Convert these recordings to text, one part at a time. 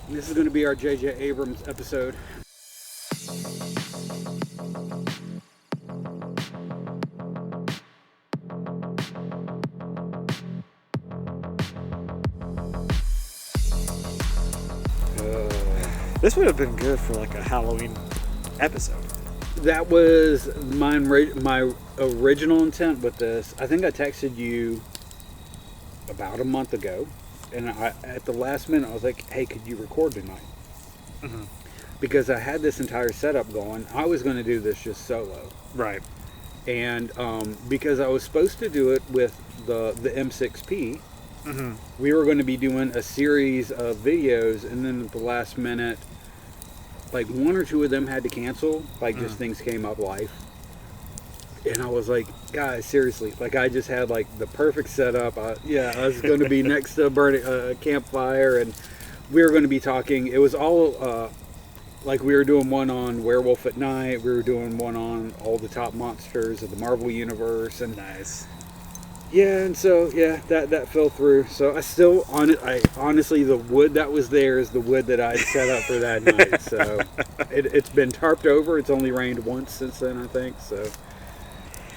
This is going to be our J.J. Abrams episode. This would have been good for like a Halloween episode. That was my original intent with this. I think I texted you about a month ago, and at the last minute I was like, hey, could you record tonight? Mm-hmm. Because I had this entire setup going. I was going to do this just solo. Right. And because I was supposed to do it with the M6P, mm-hmm. we were going to be doing a series of videos, and then at the last minute, like one or two of them had to cancel, like just things came up life. And I was like, guys, seriously, like I just had like the perfect setup. I was going to be next to a campfire, and we were going to be talking. It was all like we were doing one on Werewolf at Night. We were doing one on all the top monsters of the Marvel Universe. And nice. Yeah, and so, that fell through. So I honestly, the wood that was there is the wood that I set up for that night. So it's been tarped over. It's only rained once since then, I think. So,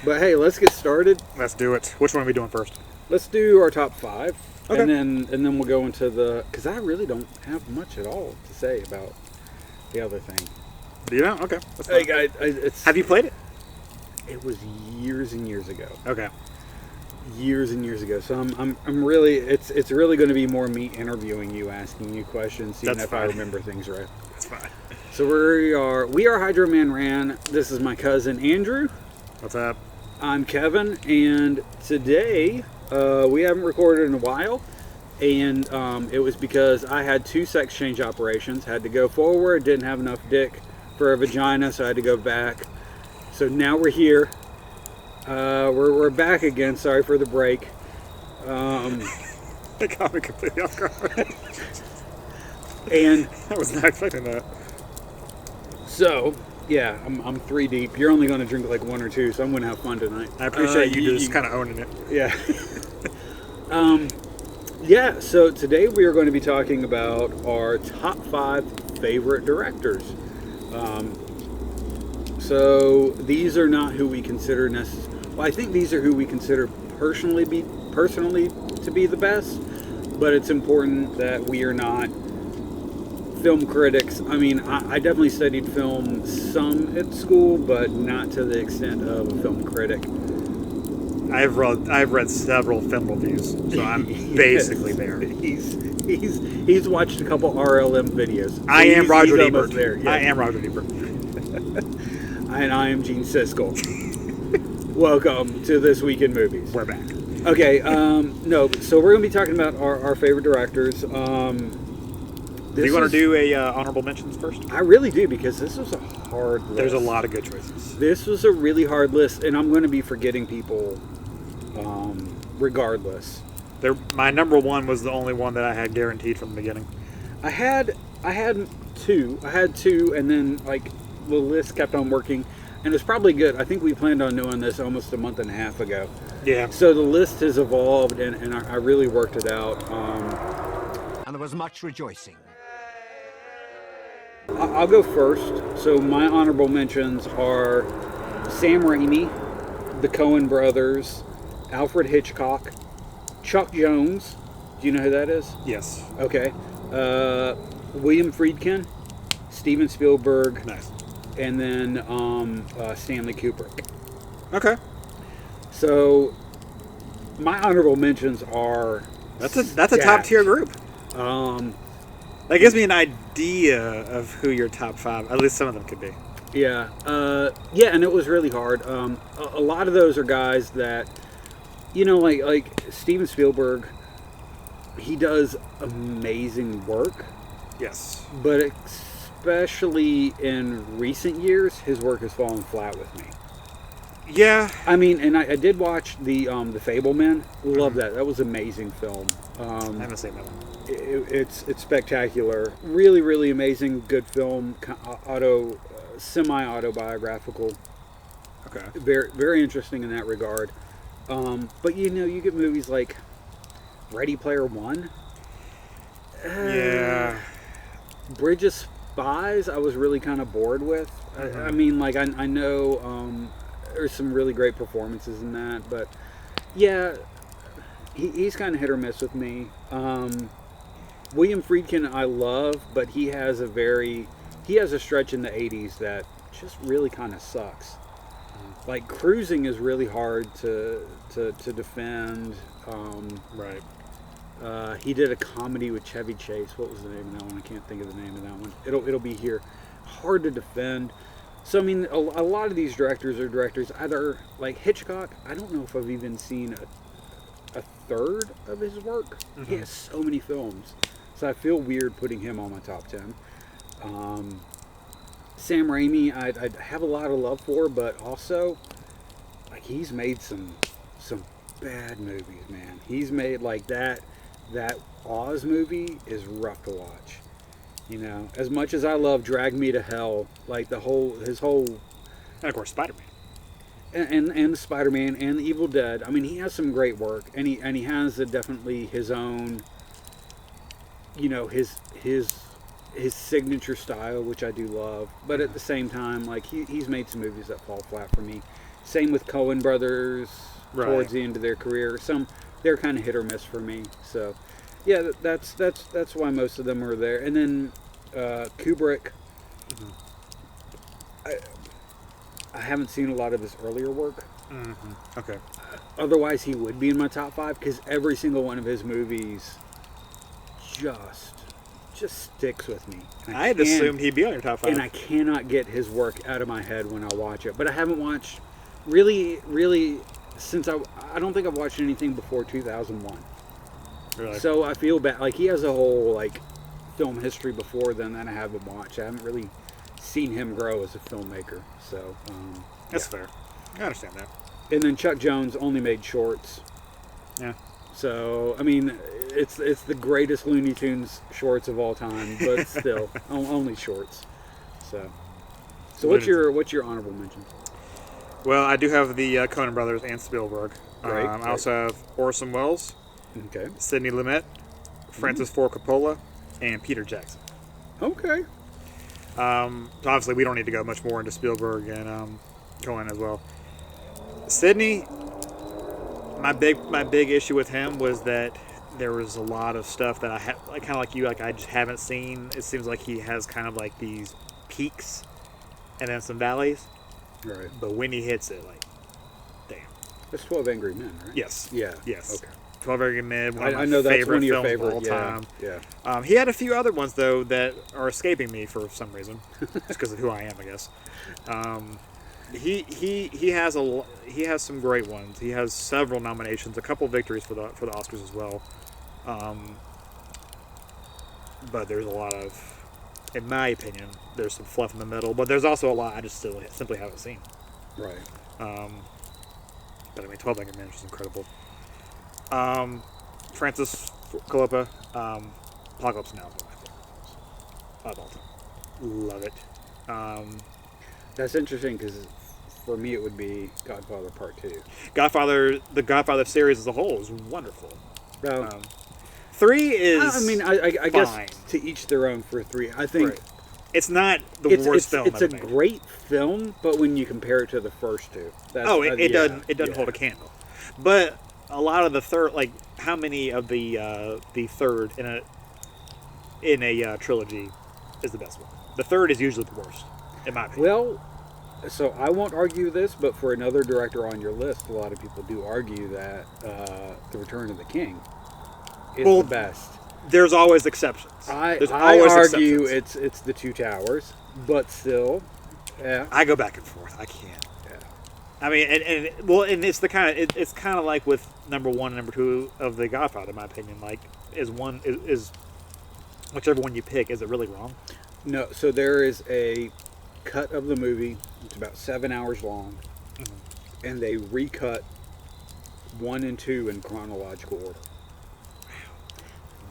but hey, let's get started. Let's do it. Which one are we doing first? Let's do our top 5. Okay. And then we'll go into because I really don't have much at all to say about the other thing. Do you know? Okay. Have you played it? It was years and years ago. Okay. Years and years ago, so I'm really it's really going to be more me interviewing you, asking you questions, seeing if I remember things right. That's fine. So we are Hydro Man Ran. This is my cousin Andrew. What's up? I'm Kevin, and today we haven't recorded in a while, and it was because I had 2 sex change operations. Had to go forward, didn't have enough dick for a vagina, so I had to go back. So now we're here. We're back again. Sorry for the break. That caught me completely off guard. And I was not expecting that. So, yeah, I'm 3 deep. You're only going to drink like 1 or 2, so I'm going to have fun tonight. I appreciate you just kind of owning it. Yeah. Yeah, so today we are going to be talking about our top 5 favorite directors. So these are not who we consider Well, I think these are who we consider personally to be the best, but it's important that we are not film critics. I mean, I definitely studied film some at school, but not to the extent of a film critic. I've read several film reviews, so I'm basically there. He's watched a couple RLM videos. So I am Roger Ebert. Ebert. There. Yes. I am Roger Ebert. And I am Gene Siskel. Welcome to This Week in Movies. We're back. Okay, so we're going to be talking about our favorite directors. Do you want to do a honorable mentions first? I really do, because this was a hard list. There's a lot of good choices. This was a really hard list, and I'm going to be forgetting people regardless. My number 1 was the only one that I had guaranteed from the beginning. I had 2. I had 2, and then like the list kept on working, and it's probably good. I think we planned on doing this almost a month and a half ago. Yeah. So the list has evolved, and I really worked it out. And there was much rejoicing. I'll go first. So my honorable mentions are Sam Raimi, the Coen Brothers, Alfred Hitchcock, Chuck Jones. Do you know who that is? Yes. Okay. William Friedken, Steven Spielberg. Nice. And then Stanley Kubrick. Okay. So my honorable mentions are that's a top tier group. That gives me an idea of who your top 5, at least some of them could be. Yeah. And it was really hard. A lot of those are guys that, like Steven Spielberg, he does amazing work. Yes. But especially in recent years, his work has fallen flat with me. Yeah. I mean, and I did watch the Fableman. Love that. That was an amazing film. I haven't seen that one. It's spectacular. Really, really amazing. Good film. Semi-autobiographical. Okay. Very, very interesting in that regard. But you get movies like Ready Player One. Yeah. Bridge of Spies, I was really kind of bored with. I mean, like, I know there's some really great performances in that, but yeah, he's kind of hit or miss with me. William Friedkin I love, but he has a stretch in the 80s that just really kind of sucks. Like, Cruising is really hard to defend. Right. He did a comedy with Chevy Chase. What was the name of that one? I can't think of the name of that one. It'll be here. Hard to defend. So, I mean, a lot of these directors are directors, either, like Hitchcock, I don't know if I've even seen a third of his work. He has so many films. So I feel weird putting him on my top 10. Sam Raimi, I have a lot of love for, but also, like, he's made some bad movies, man. He's made, like, that Oz movie is rough to watch. You know, as much as I love Drag Me to Hell, like his whole, And of course, Spider-Man. and Spider-Man and the Evil Dead. I mean, he has some great work, and he has definitely his own, you know, his signature style, which I do love. But at the same time, like, he's made some movies that fall flat for me. Same with Coen Brothers. Right. Towards the end of their career, they're kind of hit or miss for me. So, yeah, that's why most of them are there. And then Kubrick, I haven't seen a lot of his earlier work. Okay. Otherwise, he would be in my top 5 because every single one of his movies just sticks with me. I had assumed he'd be on your top 5. And I cannot get his work out of my head when I watch it. But I haven't watched really since I don't think I've watched anything before 2001. Really? So I feel bad. Like, he has a whole, like, film history before then that I haven't watched. I haven't really seen him grow as a filmmaker. So That's fair. I understand that. And then Chuck Jones only made shorts. Yeah. So, I mean, it's the greatest Looney Tunes shorts of all time, but still, only shorts. So what's your honorable mention? Well, I do have the Coen Brothers and Spielberg. Great. I also have Orson Welles, Okay. Sidney Lumet, Francis Ford Coppola, and Peter Jackson. Okay. So obviously, we don't need to go much more into Spielberg and Coen as well. Sidney, my big issue with him was that there was a lot of stuff that I kind of like you, like I just haven't seen. It seems like he has kind of like these peaks and then some valleys. Right. But when he hits it, like, damn. That's 12 Angry Men, right? Yes. Yeah. Yes. Okay. 12 Angry Men, one of my I know that's favorite one of your films favorite of all time. Yeah. He had a few other ones, though, that are escaping me for some reason. Just because of who I am, I guess. He has some great ones. He has several nominations, a couple victories for the Oscars as well. But there's a lot of, in my opinion, there's some fluff in the middle. But there's also a lot I just still simply haven't seen. Right. But I mean, 12 Angry Men is incredible. Francis Coppola, Apocalypse Now is one of my favorite films of all time. Love it. That's interesting because for me it would be Godfather Part 2. The Godfather series as a whole is wonderful. Well, 3 is. I mean, I guess to each their own for 3. I think it's not the worst film. It's a great film, but when you compare it to the first two, it doesn't hold a candle. But a lot of the third, like how many of the third in a trilogy is the best one? The third is usually the worst, in my opinion. Well, so I won't argue this, but for another director on your list, a lot of people do argue that The Return of the King is the best. There's always exceptions. I argue it's The Two Towers, but still, yeah. I go back and forth. I can't. Yeah. I mean, and it's the kind of it's kind of like with number 1 and number 2 of The Godfather, in my opinion. Like, is whichever one you pick, is it really wrong? No. So there is a cut of the movie. It's about 7 hours long, and they recut 1 and 2 in chronological order.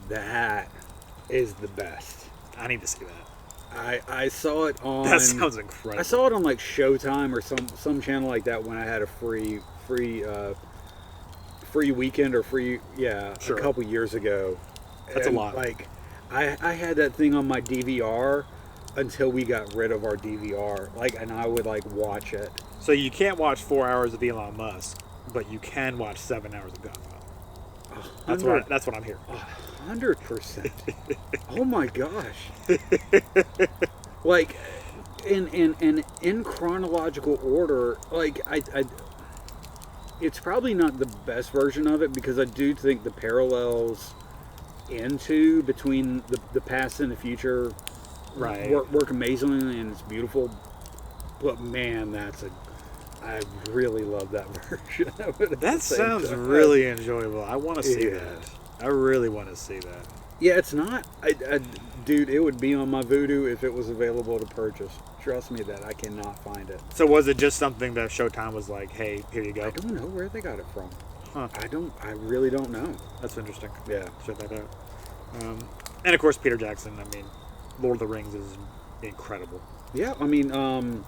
That is the best. I need to see that. I saw it on. That sounds incredible. I saw it on like Showtime or some channel like that when I had a free weekend or a couple years ago. That's a lot. Like, I had that thing on my DVR until we got rid of our DVR. And I would watch it. So you can't watch 4 hours of Elon Musk, but you can watch 7 hours of Godfather. That's what I'm hearing. 100%. Oh my gosh. In chronological order, it's probably not the best version of it, because I do think the parallels between the past and the future work amazingly, and it's beautiful. But man, I really love that version of it. That sounds really enjoyable. I want to see that. I really want to see that. Yeah, it's not. Dude, it would be on my Vudu if it was available to purchase. Trust me that I cannot find it. So was it just something that Showtime was like, hey, here you go? I don't know where they got it from. Huh. I really don't know. That's interesting. Yeah. Check that out. And of course, Peter Jackson. I mean, Lord of the Rings is incredible. Yeah, I mean, and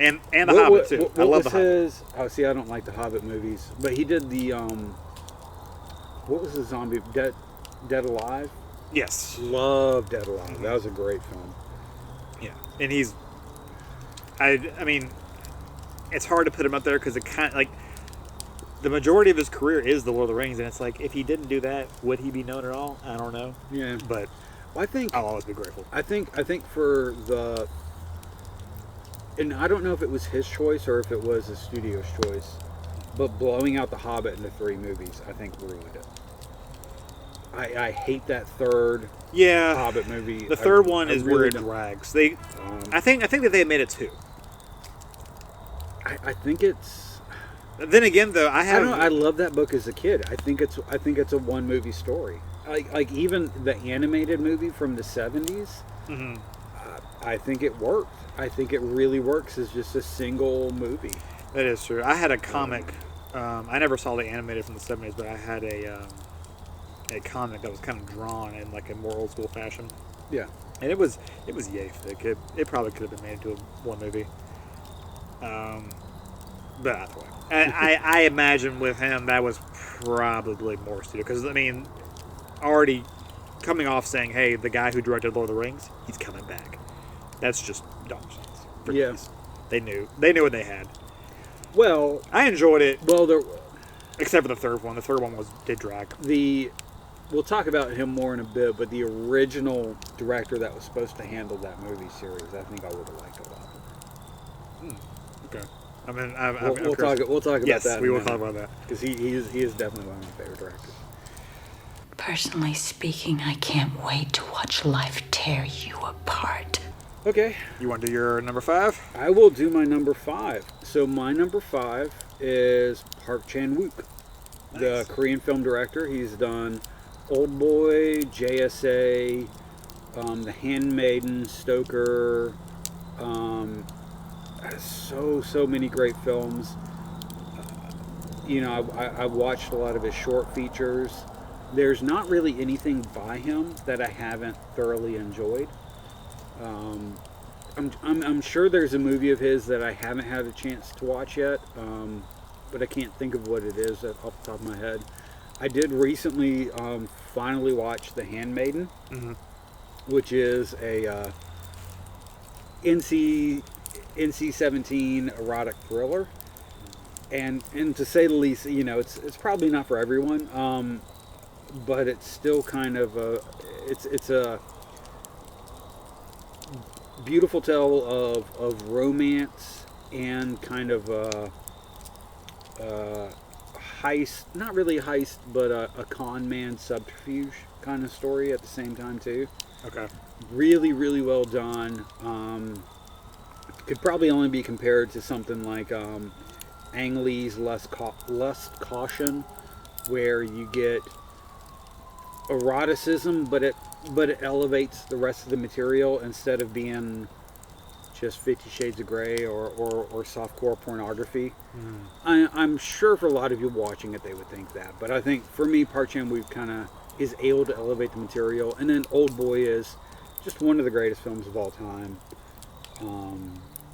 The Hobbit too. I love The Hobbit. Oh, see, I don't like the Hobbit movies, but he did the what was the zombie Dead Alive? Yes. Love Dead Alive. Mm-hmm. That was a great film. Yeah, and he's. I mean, it's hard to put him up there because it kind of the majority of his career is the Lord of the Rings, and it's if he didn't do that, would he be known at all? I don't know. Yeah, but I think I'll always be grateful. I think for the, and I don't know if it was his choice or if it was the studio's choice, but blowing out The Hobbit into 3 movies, I think ruined it. I hate that third Hobbit movie. The third one is really where it drags. I think that they made it 2. I think it's. Then again, though, I love that book as a kid. I think it's a 1 movie story. Like even the animated movie from the 70s. Mm-hmm. I think it worked. I think it really works as just a single movie. That is true. I had a comic. I never saw the animated from the 70s, but I had a comic that was kind of drawn in a more old school fashion. Yeah. And it was yay thick. It probably could have been made into 1 movie. But either way, I imagine with him that was probably more studio, because I mean, already coming off saying, "Hey, the guy who directed Lord of the Rings, he's coming back." That's just dollar signs. Yeah. They knew what they had. Well, I enjoyed it. Well, except for the third one. The third one did drag. We'll talk about him more in a bit, but the original director that was supposed to handle that movie series, I think I would have liked a lot more. Okay. I mean, we'll talk about yes, that. We will talk about that, because he is definitely one of my favorite directors. Personally speaking, I can't wait to watch life tear you apart. Okay. You want to do your number 5? I will do my number 5. So my number 5 is Park Chan-wook, nice. The Korean film director. He's done Old Boy, JSA, The Handmaiden, Stoker, so many great films. I watched a lot of his short features. There's not really anything by him that I haven't thoroughly enjoyed. I'm sure there's a movie of his that I haven't had a chance to watch yet, but I can't think of what it is off the top of my head. I did recently finally watch The Handmaiden, mm-hmm. which is a NC-17 erotic thriller, and to say the least, it's probably not for everyone, but it's still kind of it's a beautiful tale of romance and kind of heist, not really heist, but a con man subterfuge kind of story at the same time too. Okay. Really, really well done. Could probably only be compared to something like Ang Lee's Lust Caution, where you get eroticism, but it elevates the rest of the material instead of being just 50 Shades of Grey or softcore pornography. I'm sure for a lot of you watching it, they would think that. But I think for me, Park Chan-wook kind of is able to elevate the material. And then Old Boy is just one of the greatest films of all time.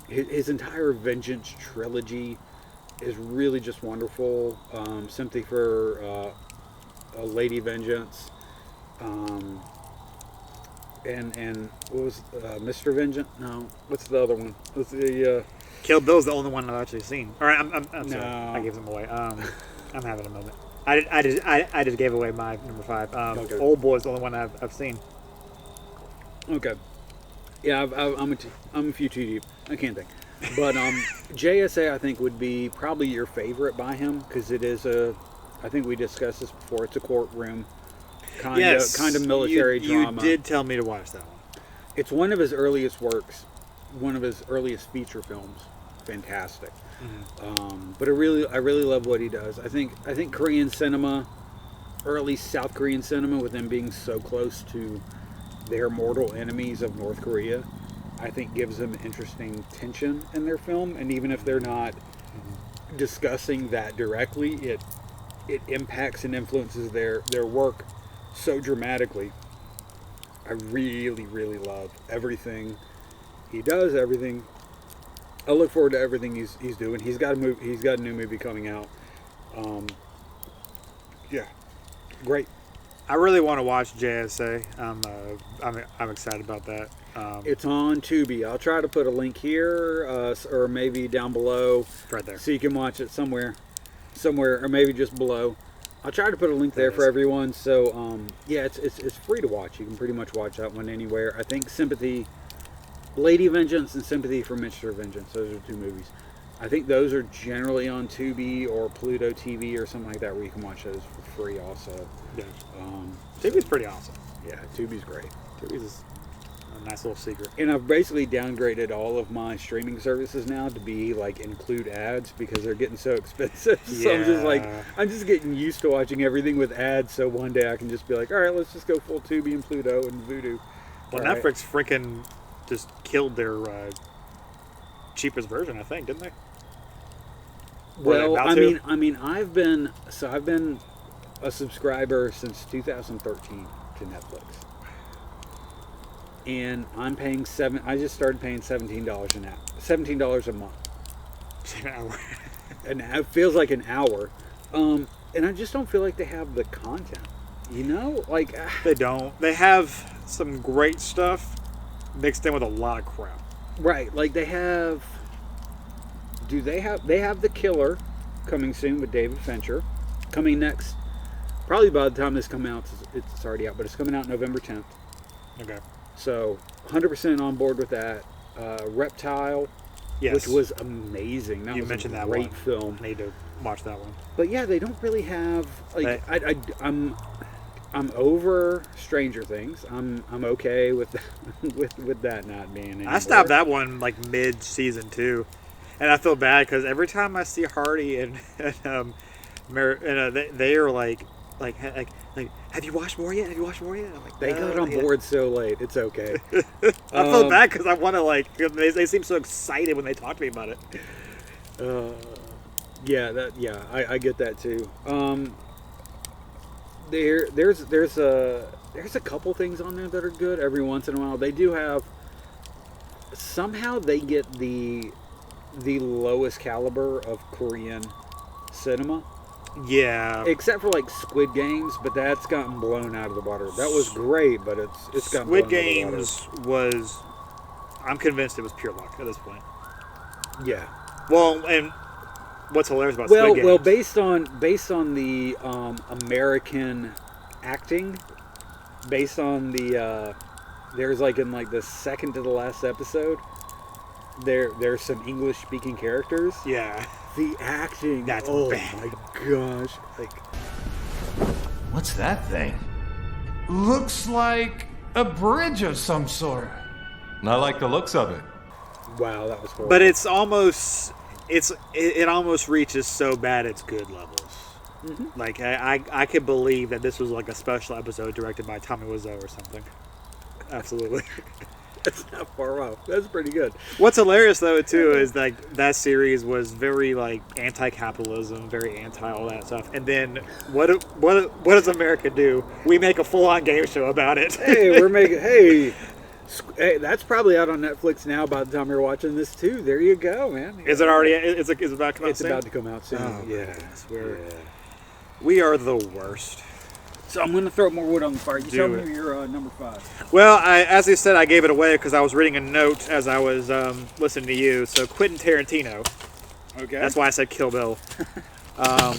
His entire Vengeance trilogy is really just wonderful. Sympathy for Lady Vengeance. and what was Mr. Vengeance? No, what's the other one? What's the Kill Bill's the only one I've actually seen. All right, I'm sorry. No. I gave them away. I'm having a moment. I just gave away my number 5. Okay. Old Boy's the only one I've seen. Okay. Yeah, I'm a few too deep. I can't think. But JSA, I think, would be probably your favorite by him because it is I think we discussed this before. It's a courtroom kind of military drama. You did tell me to watch that one. It's one of his earliest works, one of his earliest feature films. Fantastic. Mm-hmm. But I really love what he does. I think Korean cinema, or at least South Korean cinema, with them being so close to their mortal enemies of North Korea, I think gives them interesting tension in their film. And even if they're not discussing that directly, it impacts and influences their work so dramatically. I really love everything he does. Everything. I look forward to everything he's doing. He's got a new movie coming out. Yeah, great. I really want to watch JSA. I'm excited about that. It's on Tubi. I'll try to put a link here, or maybe down below, right there, so you can watch it somewhere, or maybe just below. I'll try to put a link there for everyone. So yeah, it's free to watch. You can pretty much watch that one anywhere. I think Sympathy, Lady Vengeance, and Sympathy for Mr. Vengeance. Those are 2 movies. I think those are generally on Tubi or Pluto TV or something like that, where you can watch those for free also. Yeah. Tubi's pretty awesome. Yeah, Tubi's great. Tubi's a nice little secret. And I've basically downgraded all of my streaming services now to be like include ads because they're getting so expensive. So I'm just getting used to watching everything with ads. So one day I can just be like, all right, let's just go full Tubi and Pluto and Vudu. Well, all Netflix freaking just killed their cheapest version, I think, didn't they? Well, I mean, I've been a subscriber since 2013 to Netflix, and I'm paying I just started paying $17 $17 a month. An hour. And it feels like an hour, and I just don't feel like they have the content. You know, like they don't. They have some great stuff mixed in with a lot of crap. Right, like they have. They have The Killer coming soon with David Fincher, coming next. Probably by the time this comes out, it's already out, but it's coming out November 10th. Okay. So 100% on board with that. Reptile, yes, which was amazing. That you was mentioned a great film. I need to watch that one. But yeah, they don't really have like I'm over Stranger Things. I'm okay with that not being anymore. I stopped that one like mid-season 2. And I feel bad because every time I see Hardy and they are like, have you watched more yet? Have you watched more yet? I'm like, they got on board so late. It's okay. I feel bad because I want to they seem so excited when they talk to me about it. I get that too. There's a couple things on there that are good every once in a while. They do have. Somehow they get the lowest caliber of Korean cinema. Yeah. Except for like Squid Games, but that's gotten blown out of the water. That was great, but it's gotten Squid blown Games out of the water. was. I'm convinced it was pure luck at this point. Yeah. Well, and what's hilarious about Squid Games? Well, based on the American acting, based on the there's like in like the second to the last episode, there's some English speaking characters. Yeah. The acting. That's bad. My gosh. Like, What's that thing? Looks like a bridge of some sort. I like the looks of it. wow, that was horrible. But it's almost it almost reaches so bad it's good levels. Mm-hmm. Like I could believe that this was like a special episode directed by Tommy Wiseau or something. Absolutely. That's not far off. That's pretty good. What's hilarious though too is like that series was very like anti-capitalism, very anti all that stuff. And then what does America do? We make a full-on game show about it. Hey, that's probably out on Netflix now. By the time you're watching this too, there you go, man. Is it already? Is it about to come out It's soon? about to come out soon. Oh, yeah, we are the worst. So I'm going to throw more wood on the fire. You tell it. me your number 5. Well, as you said, I gave it away because I was reading a note as I was listening to you. So Quentin Tarantino. Okay. That's why I said Kill Bill. I'm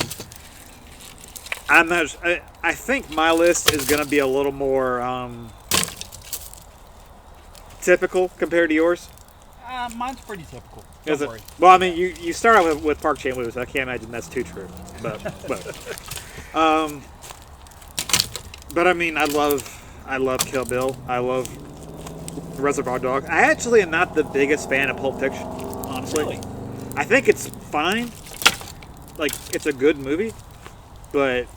not. I think my list is going to be a little more typical compared to yours. Mine's pretty typical. Is it? Well, I mean, you start out with Park Chan-wook, so I can't imagine that's too true. But I mean, I love Kill Bill. I love Reservoir Dogs. I actually am not the biggest fan of Pulp Fiction, honestly. Really? I think it's fine. Like, it's a good movie, but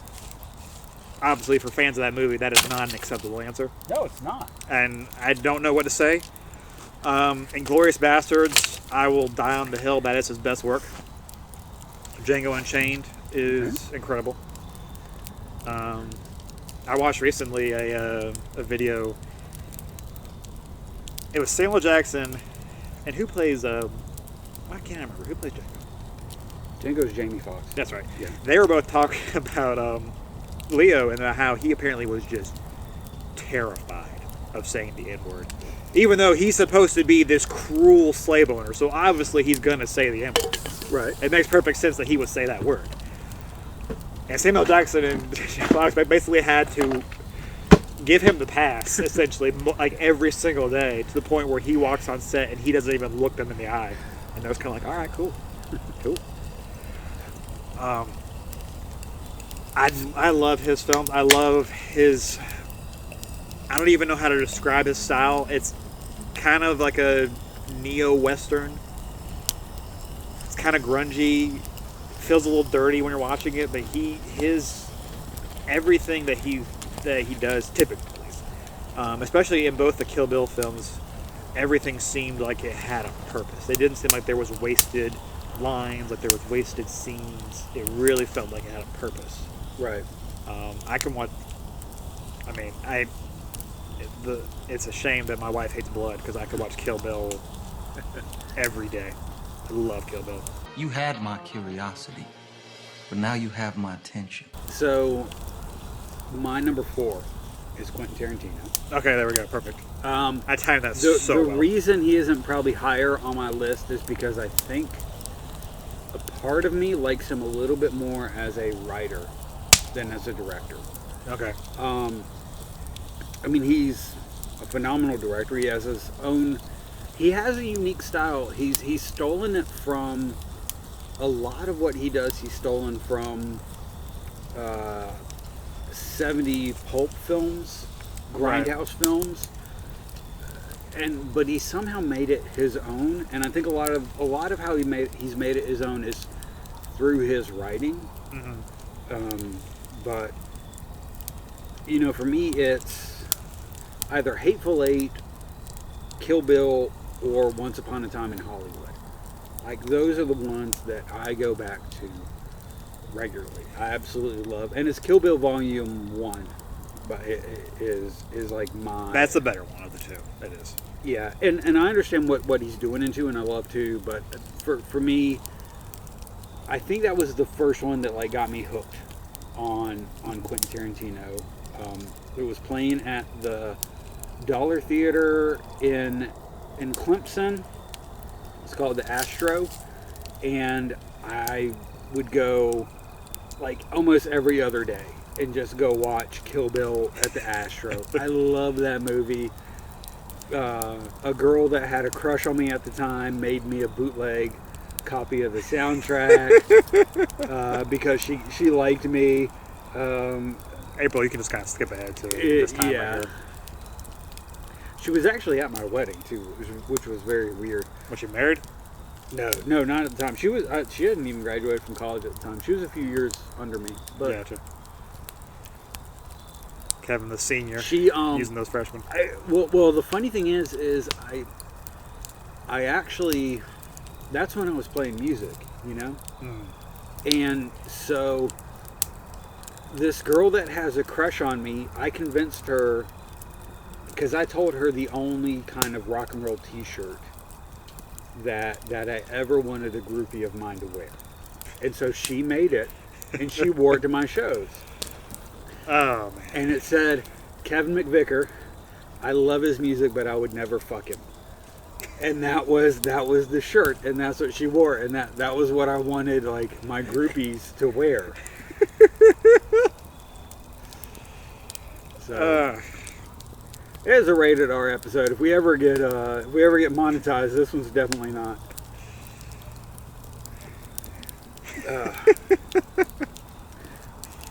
obviously for fans of that movie, that is not an acceptable answer. No, it's not. And I don't know what to say. Inglourious Bastards, I will die on the hill. That is his best work. Django Unchained is incredible. I watched recently a video. It was Samuel Jackson, and who plays? I can't remember who plays Django. Django's Jamie Foxx. That's right. Yeah. They were both talking about Leo and how he apparently was just terrified of saying the N-word. Even though he's supposed to be this cruel slave owner, so obviously he's going to say the N-word. Right. It makes perfect sense that he would say that word. And Samuel Jackson and Fox basically had to give him the pass, essentially, like every single day, to the point where he walks on set and he doesn't even look them in the eye. And they're kind of like, all right, cool. Cool. I love his films. I love his... I don't even know how to describe his style. It's kind of like a neo-Western. It's kind of grungy. Feels a little dirty when you're watching it, but everything that he does, typically, especially in both the Kill Bill films, everything seemed like it had a purpose. It didn't seem like there was wasted lines, like there was wasted scenes. It really felt like it had a purpose. Right. I can watch. I mean, it's a shame that my wife hates blood because I could watch Kill Bill every day. I love Kill Bill. You had my curiosity, but now you have my attention. So, my number 4 is Quentin Tarantino. Okay, there we go. Perfect. I timed that The so well. reason he isn't probably higher on my list is because I think a part of me likes him a little bit more as a writer than as a director. Okay. I mean, he's a phenomenal director. He has his own... He has a unique style. He's stolen it from... A lot of what he does, he's stolen from 70 pulp films, grindhouse films, but he somehow made it his own. And I think a lot of how he's made it his own is through his writing. Mm-hmm. But you know, for me, it's either Hateful Eight, Kill Bill, or Once Upon a Time in Hollywood. Like, those are the ones that I go back to regularly. I absolutely love. And it's Kill Bill Volume 1. But it is like my... That's the better one of the two. It is. Yeah. And I understand what he's doing into, and I love to. But for me, I think that was the first one that, like, got me hooked on Quentin Tarantino. It was playing at the Dollar Theater in Clemson. It's called the Astro, and I would go like almost every other day and just go watch Kill Bill at the Astro. I love that movie. A girl that had a crush on me at the time made me a bootleg copy of the soundtrack because she liked me. April, you can just kind of skip ahead to this time. Yeah. Right here. She was actually at my wedding too, which was very weird. Was she married? No, not at the time. She was. She hadn't even graduated from college at the time. She was a few years under me. But gotcha. Kevin, the senior, she using those freshmen. Well, the funny thing is I actually, that's when I was playing music, you know, and so this girl that has a crush on me, I convinced her. Because I told her the only kind of rock and roll T-shirt that I ever wanted a groupie of mine to wear. And so she made it, and she wore it to my shows. Oh, man. And it said, Kevin McVicker, I love his music, but I would never fuck him. And that was the shirt, and that's what she wore, and that was what I wanted, like, my groupies to wear. So it is a rated R episode. If we ever get monetized, this one's definitely not.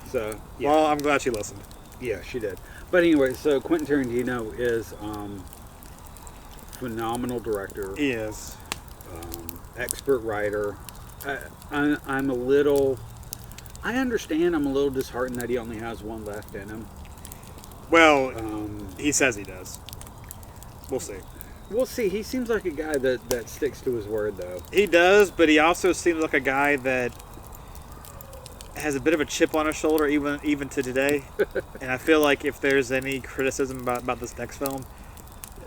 So yeah. Well, I'm glad she listened. Yeah, she did. But anyway, so Quentin Tarantino is phenomenal director. He is. Expert writer. I'm a little... I understand I'm a little disheartened that he only has one left in him. Well, he says he does. We'll see. We'll see. He seems like a guy that sticks to his word, though. He does, but he also seems like a guy that has a bit of a chip on his shoulder even to today. And I feel like if there's any criticism about this next film,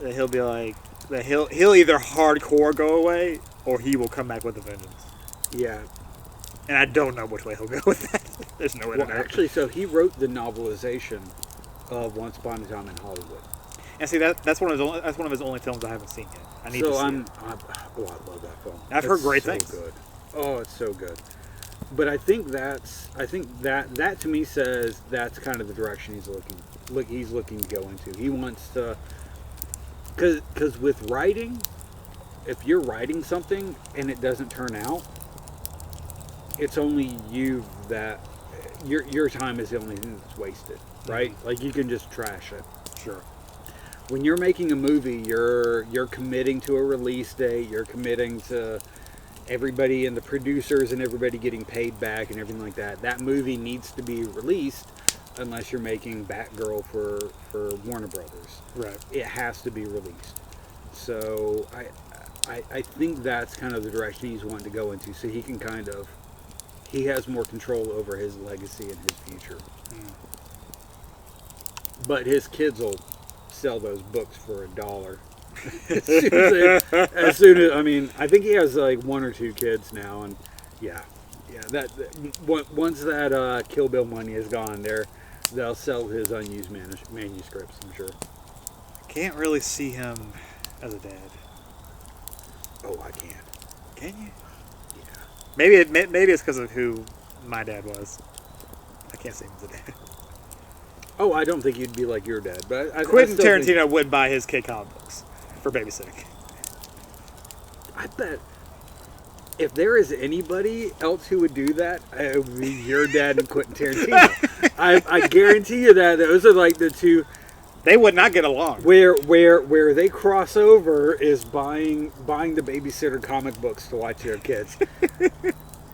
that he'll be like, that he'll either hardcore go away or he will come back with a vengeance. Yeah. And I don't know which way he'll go with that. There's no way to know. Actually, so he wrote the novelization of Once Upon a Time in Hollywood. And see, that's one of his only films I haven't seen yet. I need to see it. I love that film. I've heard great things. Good. Oh, it's so good. But I think that to me says that's kind of the direction he's looking to go into. He wants to, because with writing, if you're writing something and it doesn't turn out, it's only you that your time is the only thing that's wasted, right? Mm-hmm. Like you can just trash it. Sure. When you're making a movie, you're committing to a release date. You're committing to everybody and the producers and everybody getting paid back and everything like that. That movie needs to be released unless you're making Batgirl for Warner Brothers. Right. It has to be released. So I think that's kind of the direction he's wanting to go into. So he can he has more control over his legacy and his future. Mm. But his kids will sell those books for $1. as soon as I mean, I think he has like 1 or 2 kids now, and yeah, once that Kill Bill money is gone, they'll sell his unused manuscripts, I'm sure. Can't really see him as a dad. Oh, I can. Can you? Yeah. Maybe it's because of who my dad was. I can't see him as a dad. Oh, I don't think you'd be like your dad, but Quentin Tarantino would buy his kid comic books for babysitting. I bet if there is anybody else who would do that, it would be your dad and Quentin Tarantino. I guarantee you that those are like the two. They would not get along. Where they cross over is buying the babysitter comic books to watch their kids.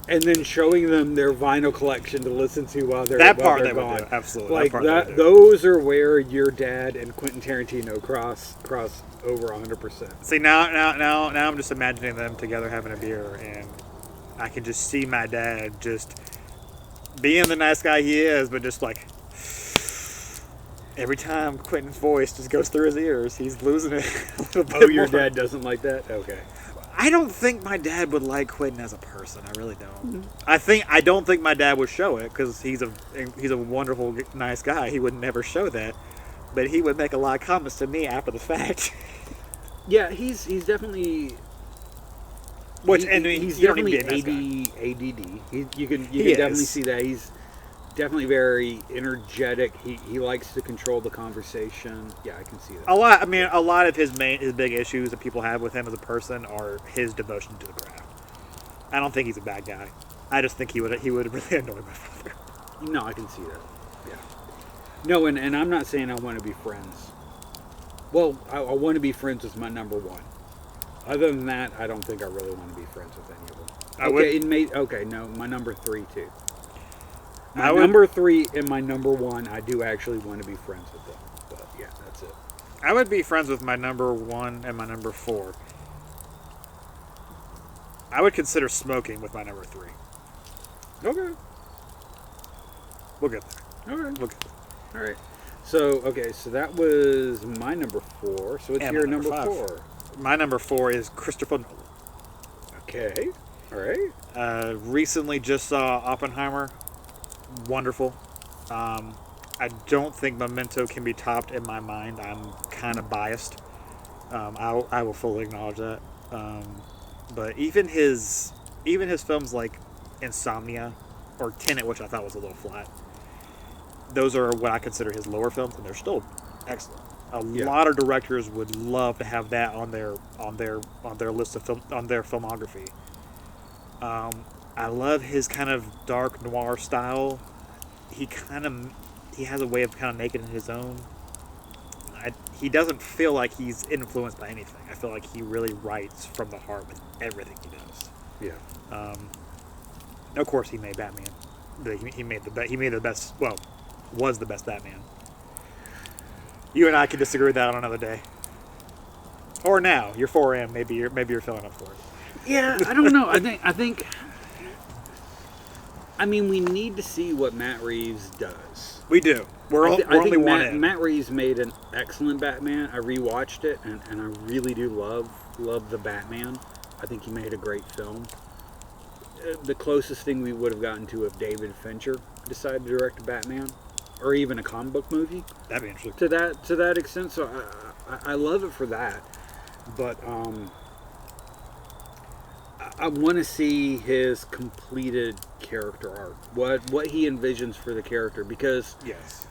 And then showing them their vinyl collection to listen to while they're gone. Would do. Absolutely. Like that those are where your dad and Quentin Tarantino cross over 100%. See, now I'm just imagining them together having a beer, and I can just see my dad just being the nice guy he is, but just like every time Quentin's voice just goes through his ears, he's losing it a little bit. Oh, your dad doesn't like that? Okay. I don't think my dad would like Quentin as a person. I really don't. Mm-hmm. I don't think my dad would show it because he's a wonderful, nice guy. He would never show that, but he would make a lot of comments to me after the fact. Yeah, he's definitely. He's definitely ADD. You can definitely see that he's definitely very energetic. He likes to control the conversation. Yeah, I can see that. A lot of his big issues that people have with him as a person are his devotion to the craft. I don't think he's a bad guy. I just think he would really annoy my father. No, I can see that. Yeah. No, and I'm not saying I want to be friends. Well, I want to be friends with my number one. Other than that, I don't think I really want to be friends with any of them. My number 3 too. Number 3 and my number 1, I do actually want to be friends with them. But yeah, that's it. I would be friends with my number 1 and my number 4. I would consider smoking with my number 3. Okay. We'll get there. Okay. We'll get there. All right. So that was my number 4. So it's your number 4. My number 4 is Christopher Nolan. Okay. All right. Recently just saw Oppenheimer. Wonderful. I don't think Memento can be topped in my mind. I'm kind of biased. I will fully acknowledge that. But even his films like Insomnia or Tenet, which I thought was a little flat, those are what I consider his lower films, and they're still excellent. A lot of directors would love to have that on their list of film, on their filmography. I love his kind of dark noir style. He has a way of kind of making it his own. He doesn't feel like he's influenced by anything. I feel like he really writes from the heart with everything he does. Yeah. Of course, he made Batman. He made the best. Well, was the best Batman. You and I can disagree with that on another day. Or now, you're 4M. Maybe you're filling up for it. Yeah, I don't know. I mean, we need to see what Matt Reeves does. We do. We're only one in. Matt Reeves made an excellent Batman. I rewatched it, and I really do love the Batman. I think he made a great film. The closest thing we would have gotten to if David Fincher decided to direct a Batman, or even a comic book movie. That'd be interesting. To that extent, so I love it for that. But I want to see his completed character arc. What he envisions for the character, because yes,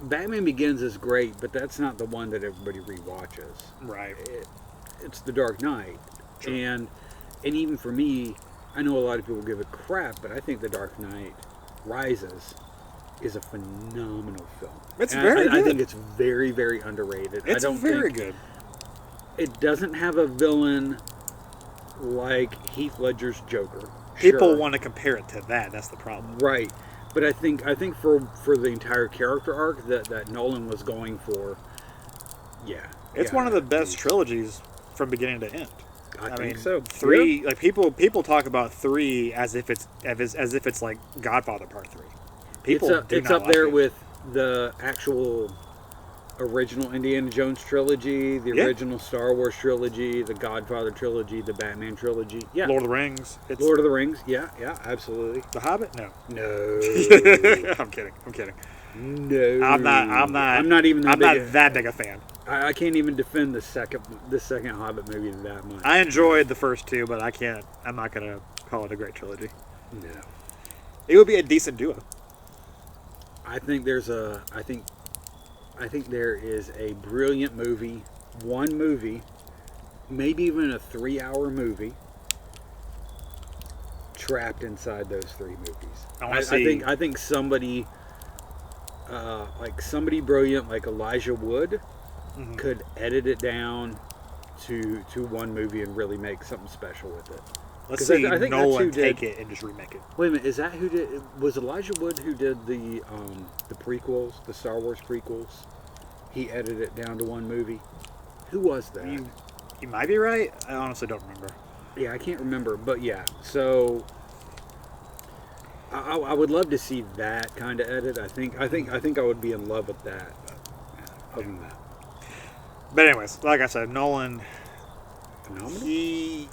Batman Begins is great, but that's not the one that everybody rewatches. Right. It's The Dark Knight, sure. and even for me, I know a lot of people give it crap, but I think The Dark Knight Rises is a phenomenal film. It's very good. I think it's very, very underrated. It's very good. It doesn't have a villain like Heath Ledger's Joker. People want to compare it to that. That's the problem. Right. But I think for the entire character arc that Nolan was going for, it's one of the best trilogies from beginning to end. I think so. 3, like people talk about 3 as if it's like Godfather Part 3. It's up there with the actual original Indiana Jones trilogy, the original Star Wars trilogy, the Godfather trilogy, the Batman trilogy. Yeah. Lord of the Rings. Lord of the Rings. Yeah, absolutely. The Hobbit? No. I'm kidding. No. I'm not that big a fan. I can't even defend the second Hobbit movie that much. I enjoyed the first 2, but I'm not gonna call it a great trilogy. No. It would be a decent duo. I think there is a brilliant movie, one movie, maybe even a 3-hour movie, trapped inside those 3 movies. I think somebody, somebody brilliant like Elijah Wood, could edit it down to one movie and really make something special with it. Let's see I think Nolan take it and just remake it. Wait a minute, is that who did? Was Elijah Wood who did the prequels, the Star Wars prequels? He edited it down to one movie. Who was that? You might be right. I honestly don't remember. Yeah, I can't remember, but yeah. So I would love to see that kind of edit. I think I would be in love with that. Other than that. But anyways, like I said, Nolan, phenomenal.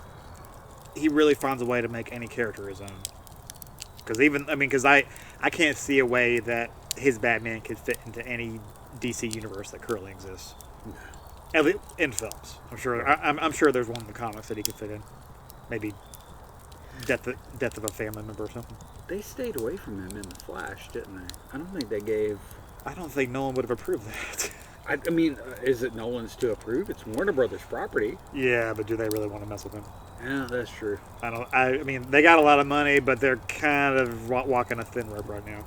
He really finds a way to make any character his own. Because I can't see a way that his Batman could fit into any DC universe that currently exists. No. At least in films. I'm sure there's one in the comics that he could fit in. Maybe death of a family member or something. They stayed away from him in The Flash, didn't they? I don't think Nolan would have approved that. I mean, is it Nolan's to approve? It's Warner Brothers property. Yeah, but do they really want to mess with him? Yeah, that's true. I mean, they got a lot of money, but they're kind of walking a thin rope right now.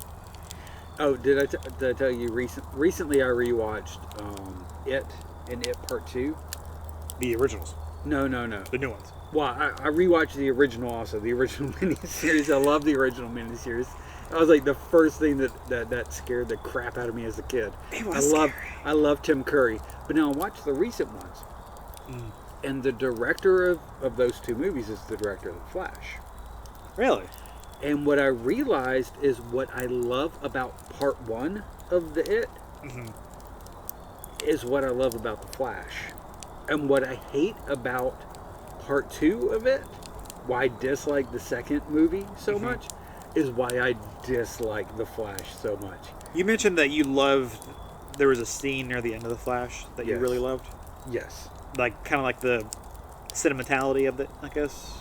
Oh, did I tell you recently I rewatched It and It Part 2? The originals? No. The new ones? Well, I rewatched the original also, the original miniseries. I love the original miniseries. That was like the first thing that scared the crap out of me as a kid. I love Tim Curry. But now I watched the recent ones. And the director of those 2 movies is the director of The Flash. Really? And what I realized is what I love about part 1 of the It is what I love about The Flash. And what I hate about part 2 of it, why I dislike the second movie so much, is why I dislike The Flash so much. You mentioned that you loved. There was a scene near the end of The Flash that you Yes. really loved. Yes. Like kind of like the sentimentality of it, I guess.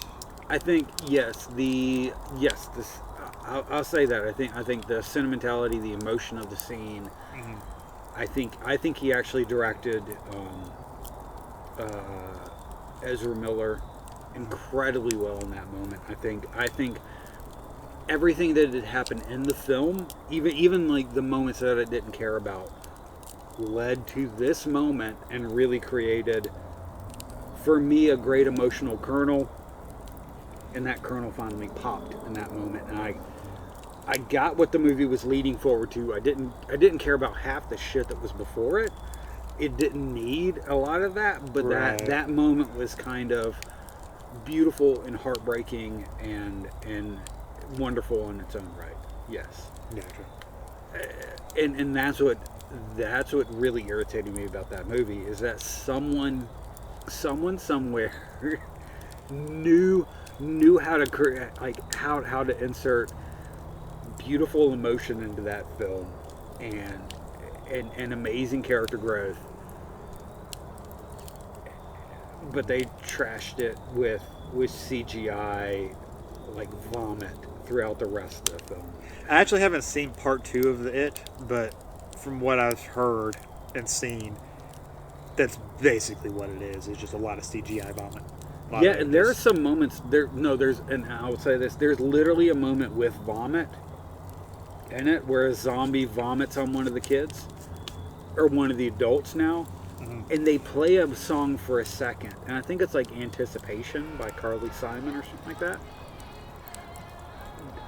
I think yes. I'll say that. I think the sentimentality, the emotion of the scene. Mm-hmm. I think he actually directed Ezra Miller incredibly well in that moment. I think everything that had happened in the film, even like the moments that I didn't care about, led to this moment and really created, for me, a great emotional kernel. And that kernel finally popped in that moment, and I got what the movie was leading forward to. I didn't care about half the shit that was before it. It didn't need a lot of that, but Right. that moment was kind of beautiful and heartbreaking and wonderful in its own right. Yes. Gotcha. And that's what really irritated me about that movie, is that someone somewhere knew how to create, like how to insert beautiful emotion into that film and amazing character growth, but they trashed it with CGI like vomit throughout the rest of the film. I actually haven't seen part 2 of it, but from what I've heard and seen, that's basically what it is. It's just a lot of CGI vomit. Yeah, and there are some moments and I would say this, there's literally a moment with vomit in it where a zombie vomits on one of the kids, or one of the adults now, and they play a song for a second, and I think it's like Anticipation by Carly Simon or something like that.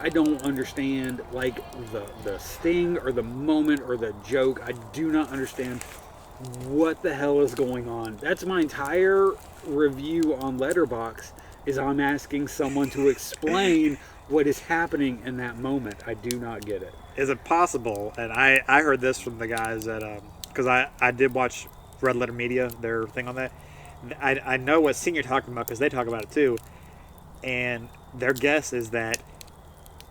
I don't understand like the sting or the moment or the joke. I do not understand what the hell is going on. That's my entire review on Letterboxd, is I'm asking someone to explain what is happening in that moment. I do not get it. Is it possible? And I heard this from the guys at because I did watch Red Letter Media, their thing on that. I know what scene you're talking about because they talk about it too, and their guess is that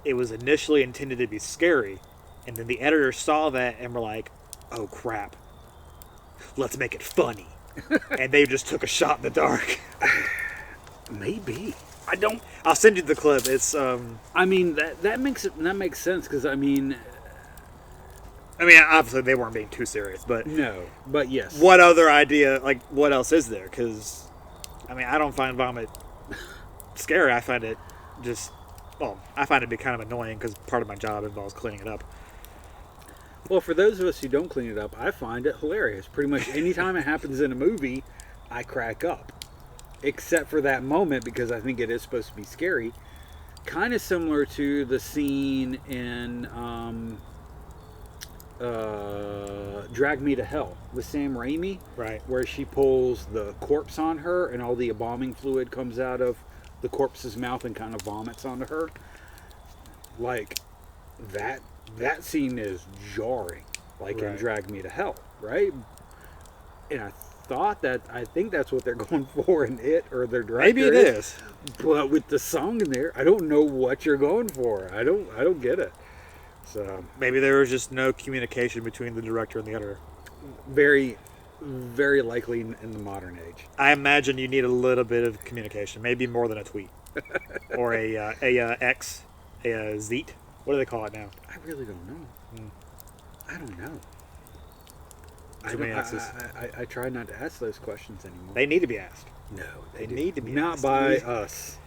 it was initially intended to be scary, and then the editor saw that and were like, "Oh crap, let's make it funny," and they just took a shot in the dark. Maybe. I'll send you the clip. It's I mean that makes sense, because I mean obviously they weren't being too serious, but no, but yes. what other idea? Like, what else is there? Because I don't find vomit scary. I find it I find it to be kind of annoying because part of my job involves cleaning it up. Well, for those of us who don't clean it up, I find it hilarious. Pretty much any time it happens in a movie, I crack up. Except for that moment, because I think it is supposed to be scary. Kind of similar to the scene in Drag Me to Hell with Sam Raimi. Right. Where she pulls the corpse on her and all the embalming fluid comes out of the corpse's mouth and kind of vomits onto her. Like, that scene is jarring, like in Drag Me to Hell, right? And I think that's what they're going for in it, or their director. Maybe it is. But with the song in there, I don't know what you're going for. I don't get it. So Maybe there was just no communication between the director and the editor. very, very likely in the modern age. I imagine you need a little bit of communication, maybe more than a tweet or a X, a Zeet. What do they call it now? I really don't know. I don't know. I try not to ask those questions anymore. They need to be asked. No, They need to be not asked. by us.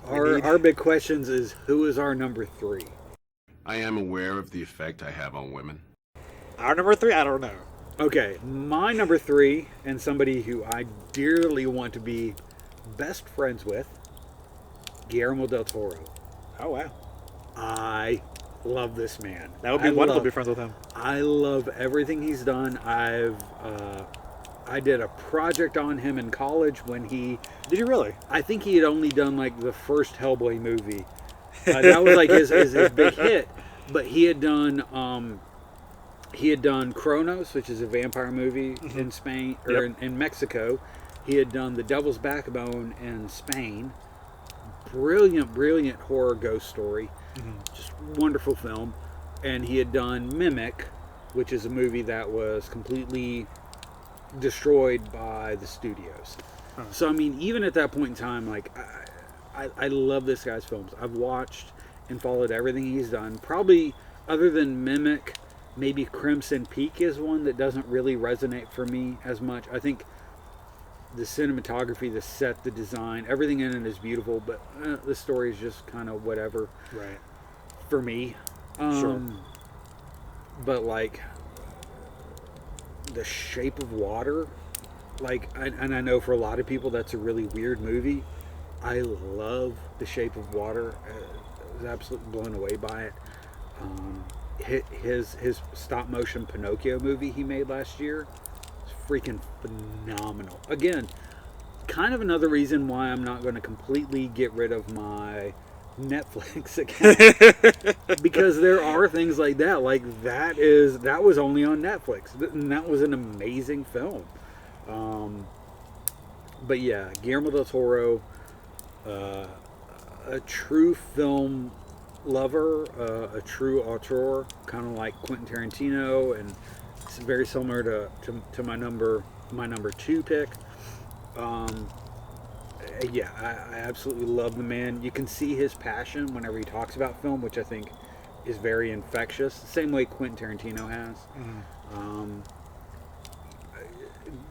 Our big questions is, who is our number 3? I am aware of the effect I have on women. Our number 3, I don't know. Okay, my number 3, and somebody who I dearly want to be best friends with, Guillermo del Toro. Oh wow, I love this man. that would be wonderful to be friends with him. I love everything he's done. I did a project on him in college when he... Did you really? I think he had only done like the first Hellboy movie. That was like his big hit. But he had done Kronos, which is a vampire movie in Spain, or in Mexico. He had done The Devil's Backbone in Spain. brilliant horror ghost story. Just wonderful film. And he had done Mimic, which is a movie that was completely destroyed by the studios. So, I mean, even at that point in time, like, I love this guy's films. I've watched and followed everything he's done. Probably, other than Mimic, maybe Crimson Peak is one that doesn't really resonate for me as much. I think the cinematography, the set, the design, everything in it is beautiful, but the story is just kind of whatever. Right. For me. Sure. But, like, The Shape of Water, like, and I know for a lot of people that's a really weird movie. I love The Shape of Water. I was absolutely blown away by it. His stop motion Pinocchio movie he made last year is freaking phenomenal. Again, kind of another reason why I'm not going to completely get rid of my Netflix account, because there are things like that. Like that was only on Netflix, and that was an amazing film. But yeah, Guillermo del Toro, a true film lover, a true auteur, kind of like Quentin Tarantino, and it's very similar to my number 2 pick. Yeah, I absolutely love the man. You can see his passion whenever he talks about film, which I think is very infectious. The same way Quentin Tarantino has.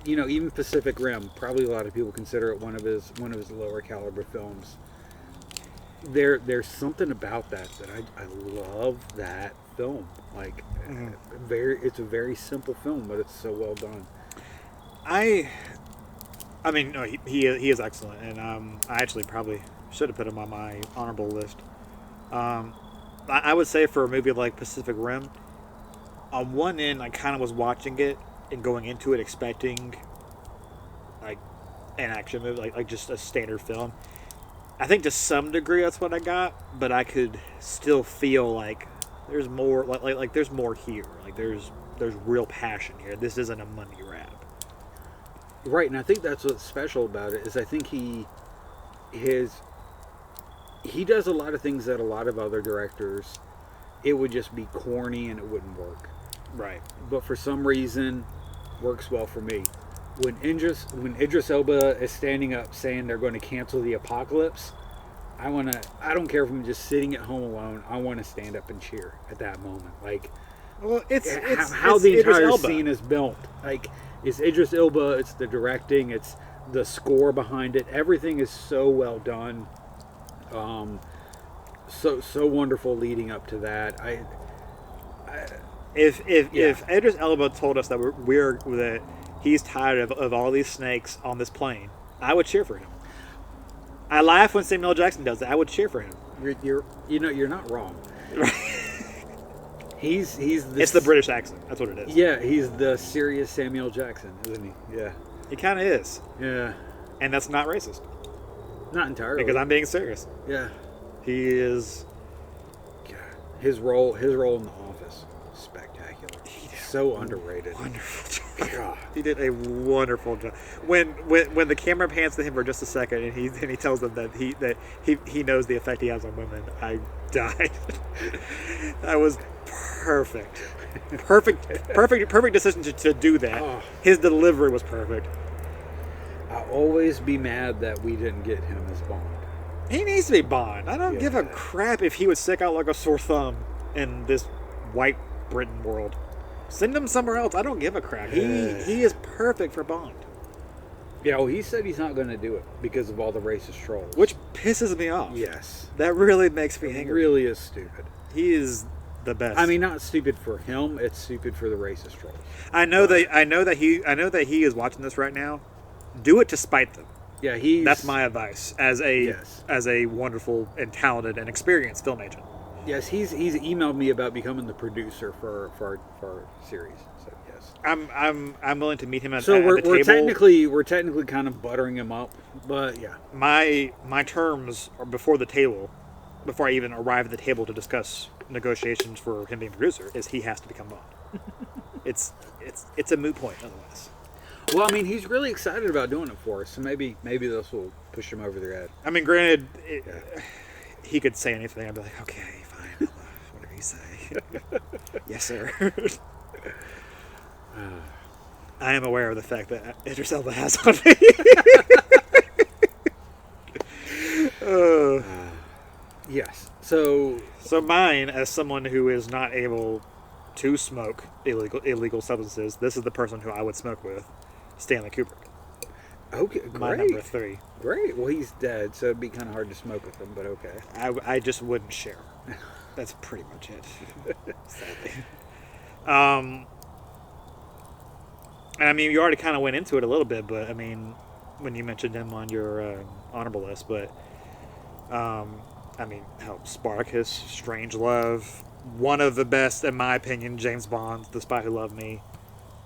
You know, even Pacific Rim, probably a lot of people consider it one of his lower caliber films. There's something about that I love that film. Like, it's a very simple film, but it's so well done. I mean, no, he is excellent, and I actually probably should have put him on my honorable list. I would say for a movie like Pacific Rim, on one end, I kind of was watching it and going into it expecting like an action movie, like just a standard film. I think to some degree that's what I got, but I could still feel like there's more, like there's more here. Like there's real passion here. This isn't a money grab. Right, and I think that's what's special about it is I think he does a lot of things that a lot of other directors, it would just be corny and it wouldn't work. Right. But for some reason, works well for me. When Idris Elba is standing up saying they're going to cancel the apocalypse, I don't care if I'm just sitting at home alone, I want to stand up and cheer at that moment. Like, well, it's how the Idris entire Elba. scene is built. Like, it's Idris Elba, it's the directing, it's the score behind it. Everything is so well done. So wonderful leading up to that. If Idris Elba told us that that he's tired of all these snakes on this plane, I would cheer for him. I laugh when Samuel L. Jackson does that. I would cheer for him. You're not wrong. It's the British accent. That's what it is. Yeah, he's the serious Samuel Jackson, isn't he? Yeah. He kind of is. Yeah. And that's not racist. Not entirely. Because I'm being serious. Yeah. He is. God. His role in The Office, spectacular. So underrated. Wonderful job. God. He did a wonderful job. When the camera pans to him for just a second and he tells them that he knows the effect he has on women, I died. That was perfect. Perfect decision to do that. Oh. His delivery was perfect. I'll always be mad that we didn't get him as Bond. He needs to be Bond. I don't give a crap if he would stick out like a sore thumb in this white Britain world. Send him somewhere else. I don't give a crap. He is perfect for Bond. Yeah, well, he said he's not going to do it because of all the racist trolls. Which pisses me off. Yes. That really makes me It angry. really is stupid. He is the best. I mean, not stupid for him. It's stupid for the racist trolls. I know that he is watching this right now. Do it to spite them. Yeah, that's my advice as a wonderful and talented and experienced film agent. Yes, he's emailed me about becoming the producer for our series. So yes, I'm willing to meet him at so the table. we're technically kind of buttering him up, but yeah. My terms are before the table, before I even arrive at the table to discuss negotiations for him being producer, is he has to become Bond. It's a moot point otherwise. Well, I mean, he's really excited about doing it for us, so maybe this will push him over their head. I mean, granted, he could say anything. I'd be like, okay, fine, whatever you say. Yes, sir. I am aware of the fact that Idris Elba has on me. Yes. So mine, as someone who is not able to smoke illegal substances, this is the person who I would smoke with, Stanley Kubrick. Okay, great. My number 3. Great. Well, he's dead, so it'd be kind of hard to smoke with him, but okay. I just wouldn't share. That's pretty much it. Sadly. And I mean, you already kind of went into it a little bit, but I mean, when you mentioned him on your honorable list, but I mean, Spartacus, Strange Love, one of the best, in my opinion, James Bond, The Spy Who Loved Me,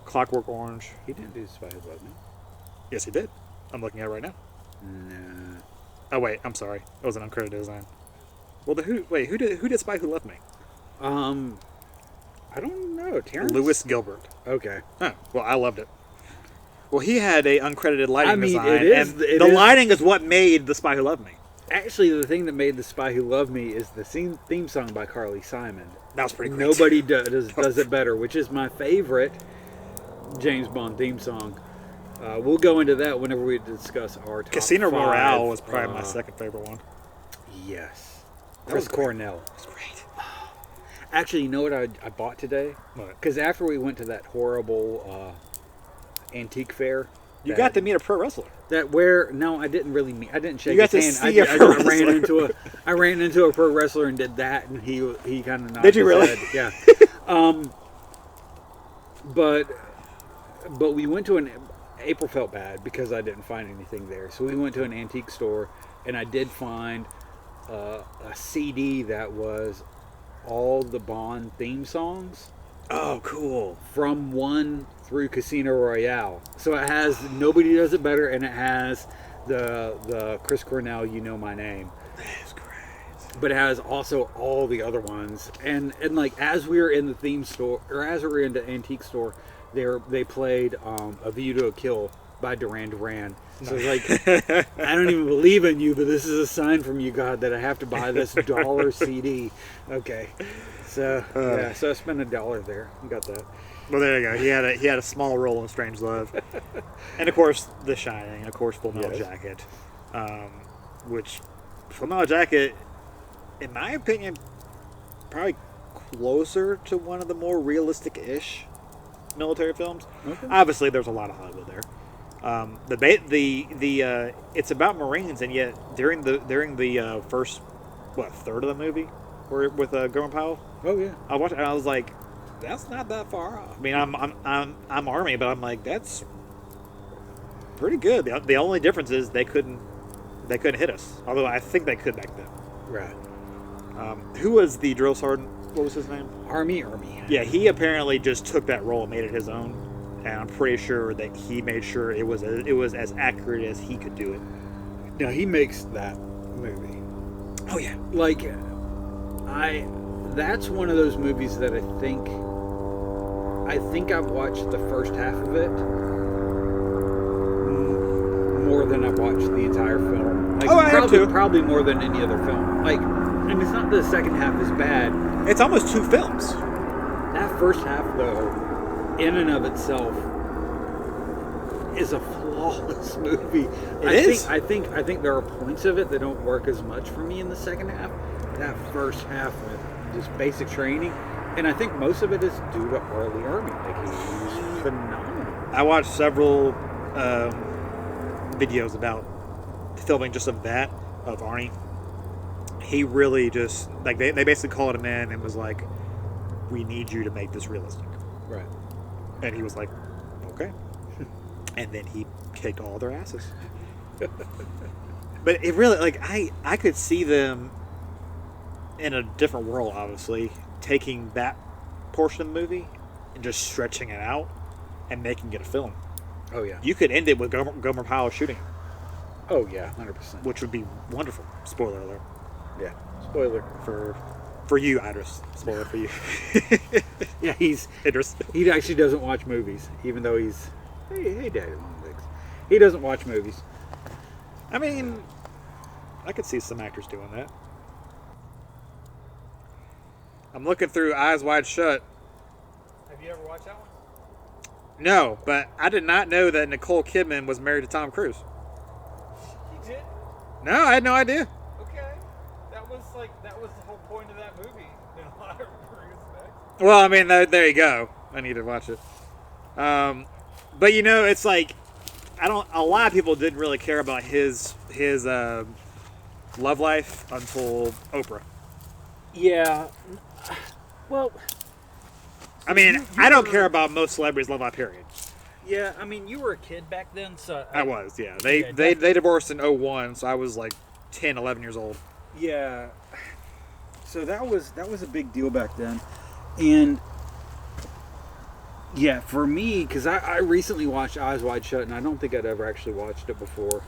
Clockwork Orange. He didn't do The Spy Who Loved Me. Yes, he did. I'm looking at it right now. No. Oh wait, I'm sorry. It was an uncredited design. Well, who did Spy Who Loved Me? I don't know. Terrence? Lewis Gilbert. Okay. Huh. Well, I loved it. Well, he had a uncredited lighting design, and the lighting is what made The Spy Who Loved Me. Actually, the thing that made The Spy Who Loved Me is the theme song by Carly Simon. That was pretty great. Nobody does it better, which is my favorite James Bond theme song. We'll go into that whenever we discuss our top Casino 5. Royale was probably my second favorite one. Yes. Chris Cornell. That was great. Actually, you know what I bought today? What? Because after we went to that horrible antique fair, You got to meet a pro wrestler. No, I didn't really meet. I didn't shake You got his to hand. see a pro wrestler. I ran into a pro wrestler and did that, and he kind of nodded. Did you his really? head. Yeah. But we went to April felt bad because I didn't find anything there, so we went to an antique store, and I did find a CD that was all the Bond theme songs. Oh, cool. From 1 through Casino Royale. So it has Nobody Does It Better, and it has the Chris Cornell, You Know My Name. That is great. But it has also all the other ones. And like as we were in the theme store, or as we were in the antique store, they played A View to a Kill by Duran Duran. So it's like, I don't even believe in you, but this is a sign from you, God, that I have to buy this dollar CD. Okay. So so I spent $1 there. You got that. Well, there you go. He had a small role in Strange Love, and of course The Shining, and of course Full Metal Jacket, which Full Metal Jacket, in my opinion, probably closer to one of the more realistic-ish military films. Okay. Obviously, there's a lot of Hollywood there. It's about Marines, and yet during the first third of the movie, with Gomer Powell. Oh yeah. I watched it and I was like, that's not that far off. I mean, I'm Army, but I'm like, that's pretty good. The only difference is they couldn't hit us. Although I think they could back then. Right. Who was the drill sergeant? What was his name? Army. Yeah, he apparently just took that role and made it his own. And I'm pretty sure that he made sure it was as accurate as he could do it. Now he makes that movie. Oh yeah. Like, that's one of those movies that I think I've watched the first half of it more than I've watched the entire film. Like, I have too. Probably more than any other film. Like, and it's not that the second half is bad. It's almost 2 films. That first half, though, in and of itself, is a flawless movie. I think there are points of it that don't work as much for me in the second half. That first half with just basic training, and I think most of it is due to early Army. Like, he's phenomenal. I watched several videos about filming just of Arnie. He really just, like, they basically called him in and was like, we need you to make this realistic. Right. And he was like, okay. And then he kicked all their asses. But it really, like, I could see them in a different world, obviously, taking that portion of the movie and just stretching it out and making it a film. Oh, yeah. You could end it with Gomer Powell shooting. Oh, yeah, 100%. Which would be wonderful. Spoiler alert. Yeah, spoiler. For you, Idris. Spoiler for you. Yeah, Idris. He actually doesn't watch movies, even though he's Hey, Daddy Long Legs. He doesn't watch movies. I mean, I could see some actors doing that. I'm looking through Eyes Wide Shut. Have you ever watched that one? No, but I did not know that Nicole Kidman was married to Tom Cruise. You did? No, I had no idea. Okay. That was the whole point of that movie in a lot of respects. Well, I mean, there you go. I need to watch it. But it's like a lot of people didn't really care about his love life until Oprah. Yeah. Well, I mean, I don't care about most celebrities' love life, period. Yeah, I mean, you were a kid back then, so... I was, yeah. They divorced in 2001, so I was like 10, 11 years old. Yeah. So that was a big deal back then. And yeah, for me, because I recently watched Eyes Wide Shut, and I don't think I'd ever actually watched it before.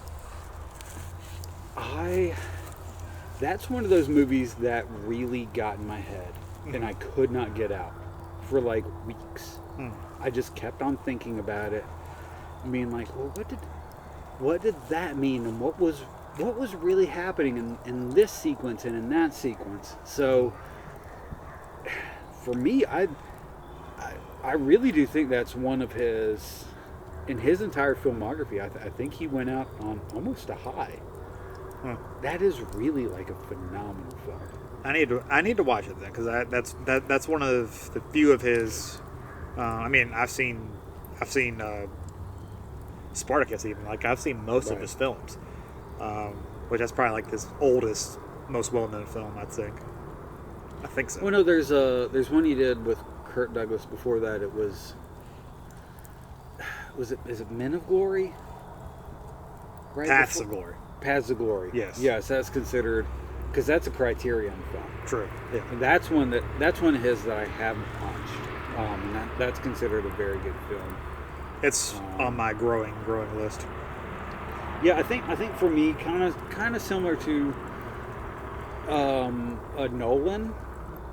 That's one of those movies that really got in my head, and I could not get out for like weeks. I just kept on thinking about it, being like, well, what did that mean, and what was really happening in this sequence and in that sequence? So for me, I really do think that's one of his, in his entire filmography, I think he went out on almost a high. That is really like a phenomenal film. I need to watch it then, because that's one of the few of his. I mean, I've seen Spartacus even. Like, I've seen most of his films, which that's probably like his oldest, most well-known film, I think. I think so. Well, no, there's one he did with Kirk Douglas. Before that, it is it Men of Glory? Right. Paths of Glory. Paths of Glory. Yes, that's considered, because that's a Criterion film. True. Yeah. And that's one of his that I haven't watched. And that's considered a very good film. It's on my growing list. Yeah, I think for me, kind of similar to a Nolan.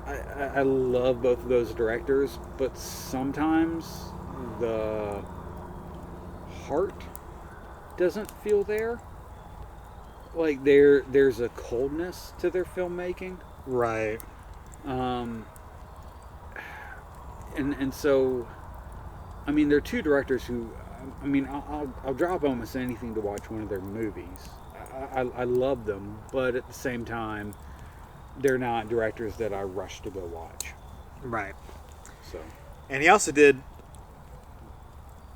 I love both of those directors, but sometimes the heart doesn't feel there. Like there's a coldness to their filmmaking. Right. And so, I mean, they're two directors who, I mean, I'll drop almost anything to watch one of their movies. I love them, but at the same time, they're not directors that I rush to go watch. Right. So. And he also did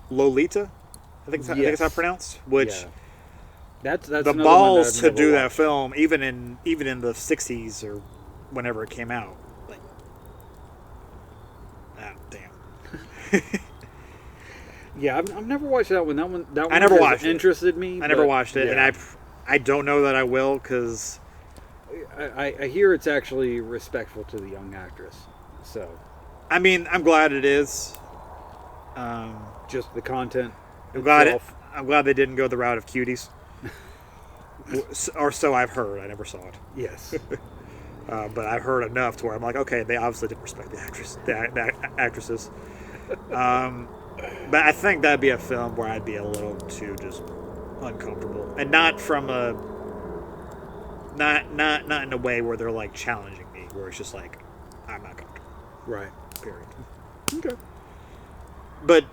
Lolita, I think that's how it's pronounced. Which, yeah. That's the balls to do that film, even in the '60s or whenever it came out. Like, damn. Yeah, I've never watched that one. That one I never watched it. Interested me. I never watched it, and I don't know that I will, because I hear it's actually respectful to the young actress. So, I mean, I'm glad it is. Just the content. I'm glad they didn't go the route of cuties. Or so I've heard. I never saw it. Yes. But I've heard enough to where I'm like, okay, they obviously didn't respect the actresses. But I think that'd be a film where I'd be a little too just uncomfortable, and not from a not in a way where they're like challenging me, where it's just like I'm not comfortable. Right. Period. Okay. But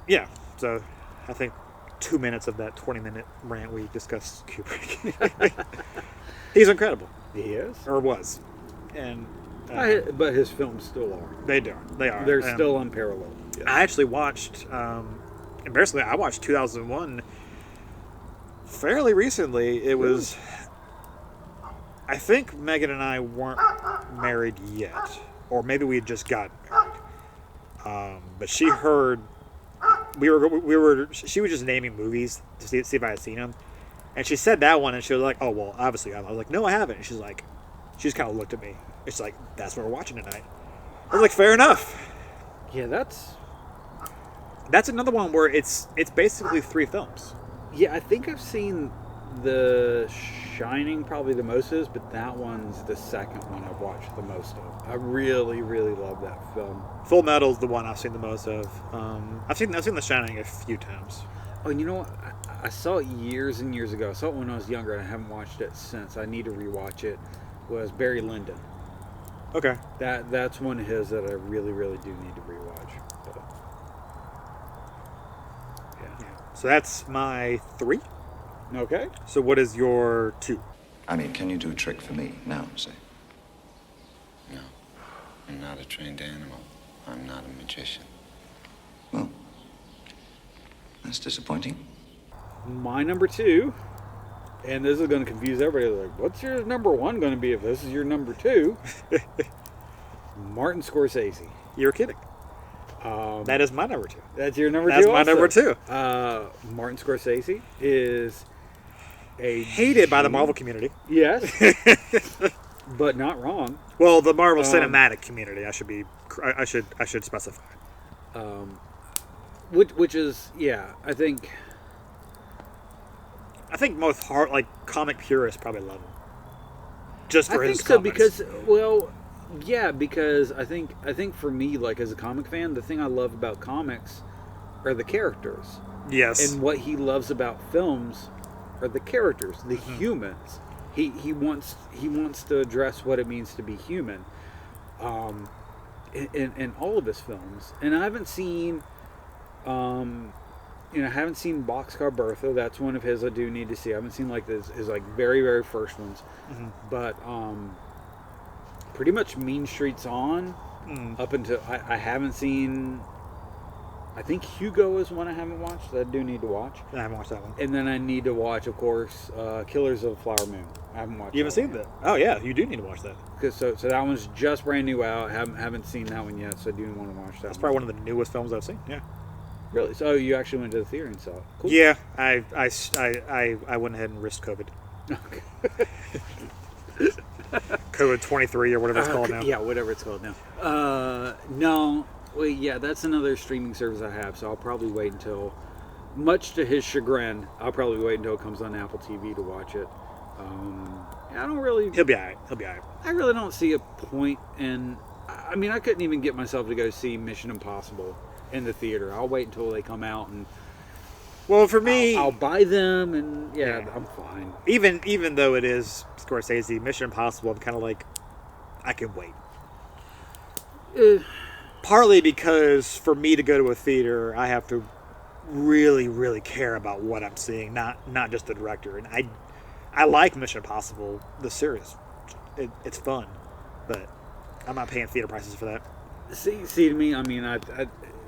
yeah, so I think 2 minutes of that 20-minute rant we discussed Kubrick. He's incredible. He is, or was, and but his films still are. They are. They're still unparalleled. Yes. I actually watched, embarrassingly, I watched 2001 fairly recently. It was, I think Megan and I weren't married yet, or maybe we had just gotten married. But she heard, she was just naming movies to see if I had seen them. And she said that one, and she was like, oh, well, obviously. I was like, no, I haven't. And she's like, she just kind of looked at me. It's like, that's what we're watching tonight. I was like, fair enough. Yeah, that's another one where it's basically 3 films. Yeah, I think I've seen The Shining probably the most is, but that one's the second one I've watched the most of. I really, really love that film. Full Metal's the one I've seen the most of. I've seen The Shining a few times. Oh, and you know what? I saw it years and years ago. I saw it when I was younger, and I haven't watched it since. I need to rewatch it. Was Barry Lyndon. Okay. That's one of his that I really, really do need to rewatch. But, yeah. So that's my 3. Okay. So what is your 2? I mean, can you do a trick for me now, say? No, I'm not a trained animal. I'm not a magician. Well, that's disappointing. My number 2, and this is going to confuse everybody. They're like, what's your number 1 going to be if this is your number 2? Martin Scorsese. You're kidding. That is my number 2. That's your number 2 That's my also. number 2. Martin Scorsese is hated by the Marvel community. Yes. But not wrong. Well, the Marvel cinematic community, I should specify. Which is, yeah, I think most comic purists probably love him. Just for his so comics. because, well, yeah, because I think for me, like, as a comic fan, the thing I love about comics are the characters. Yes. And what he loves about films are the characters, the humans. He wants to address what it means to be human, in all of his films. And I haven't seen, Boxcar Bertha. That's one of his I do need to see. I haven't seen like his like very, very first ones, but pretty much Mean Streets On up until I haven't seen. I think Hugo is one I haven't watched that I do need to watch. I haven't watched that one. And then I need to watch, of course, Killers of the Flower Moon. I haven't watched. You haven't seen that? Oh yeah, you do need to watch that. So that one's just brand new out. Haven't seen that one yet, so I do want to watch that. That's probably one of the newest films I've seen. Yeah. Really? So you actually went to the theater and saw it? Cool. Yeah, I went ahead and risked COVID. Okay. COVID 23 or whatever it's called now. Yeah, whatever it's called now. No. Well, yeah, that's another streaming service I have, so I'll probably wait until, much to his chagrin, I'll probably wait until it comes on Apple TV to watch it. I don't really... He'll be all right. I really don't see a point in... I mean, I couldn't even get myself to go see Mission Impossible in the theater. I'll wait until they come out and... Well, for me... I'll buy them, and yeah, I'm fine. Even though it is Scorsese, Mission Impossible, I'm kind of like, I can wait. Partly because for me to go to a theater, I have to really, really care about what I'm seeing, not just the director. And I like Mission Impossible, the series. It's fun, but I'm not paying theater prices for that. See, to me, I mean,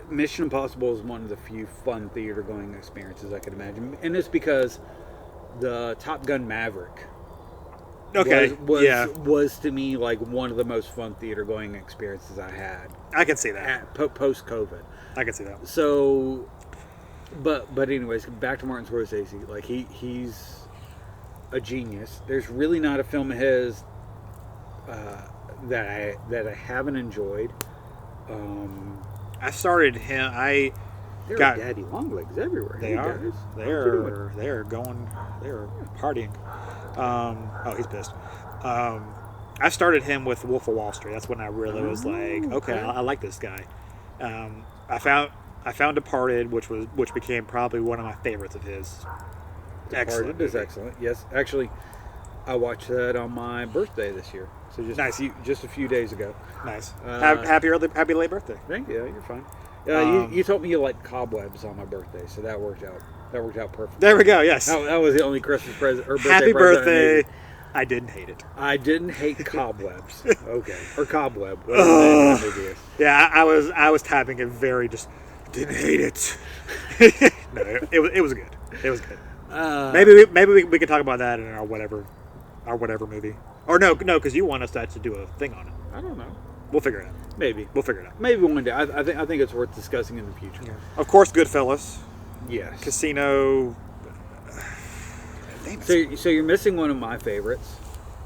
Mission Impossible is one of the few fun theater going experiences I could imagine, and it's because the Top Gun Maverick. Was to me like one of the most fun theater going experiences I had. I can see that. Post COVID. I can see that. So, but anyways, back to Martin Scorsese. Like he's a genius. There's really not a film of his that I haven't enjoyed. I started him. There are daddy long legs everywhere. They are. They're partying. Oh, he's pissed. I started him with Wolf of Wall Street. That's when I really was like, okay, I like this guy. I found Departed, which became probably one of my favorites of his. Departed is excellent. Yes, actually, I watched that on my birthday this year. So just a few days ago. Nice. Happy late birthday. Thank you. You're fine. You told me you liked Cobwebs on my birthday, so that worked out. That worked out perfect. There we go. Yes. That was the only Christmas present or birthday Happy present birthday. I didn't hate it. I didn't hate Cobwebs. Okay. Or Cobweb. Yeah, I was tapping it very just didn't hate it. No, it was good. It was good. Maybe we could talk about that in our whatever movie. Or no, because you want us to actually do a thing on it. I don't know. We'll figure it out. Maybe we'll figure it out. Maybe one day. I think it's worth discussing in the future. Yeah. Of course, Goodfellas. Yes. Casino. So you're missing one of my favorites,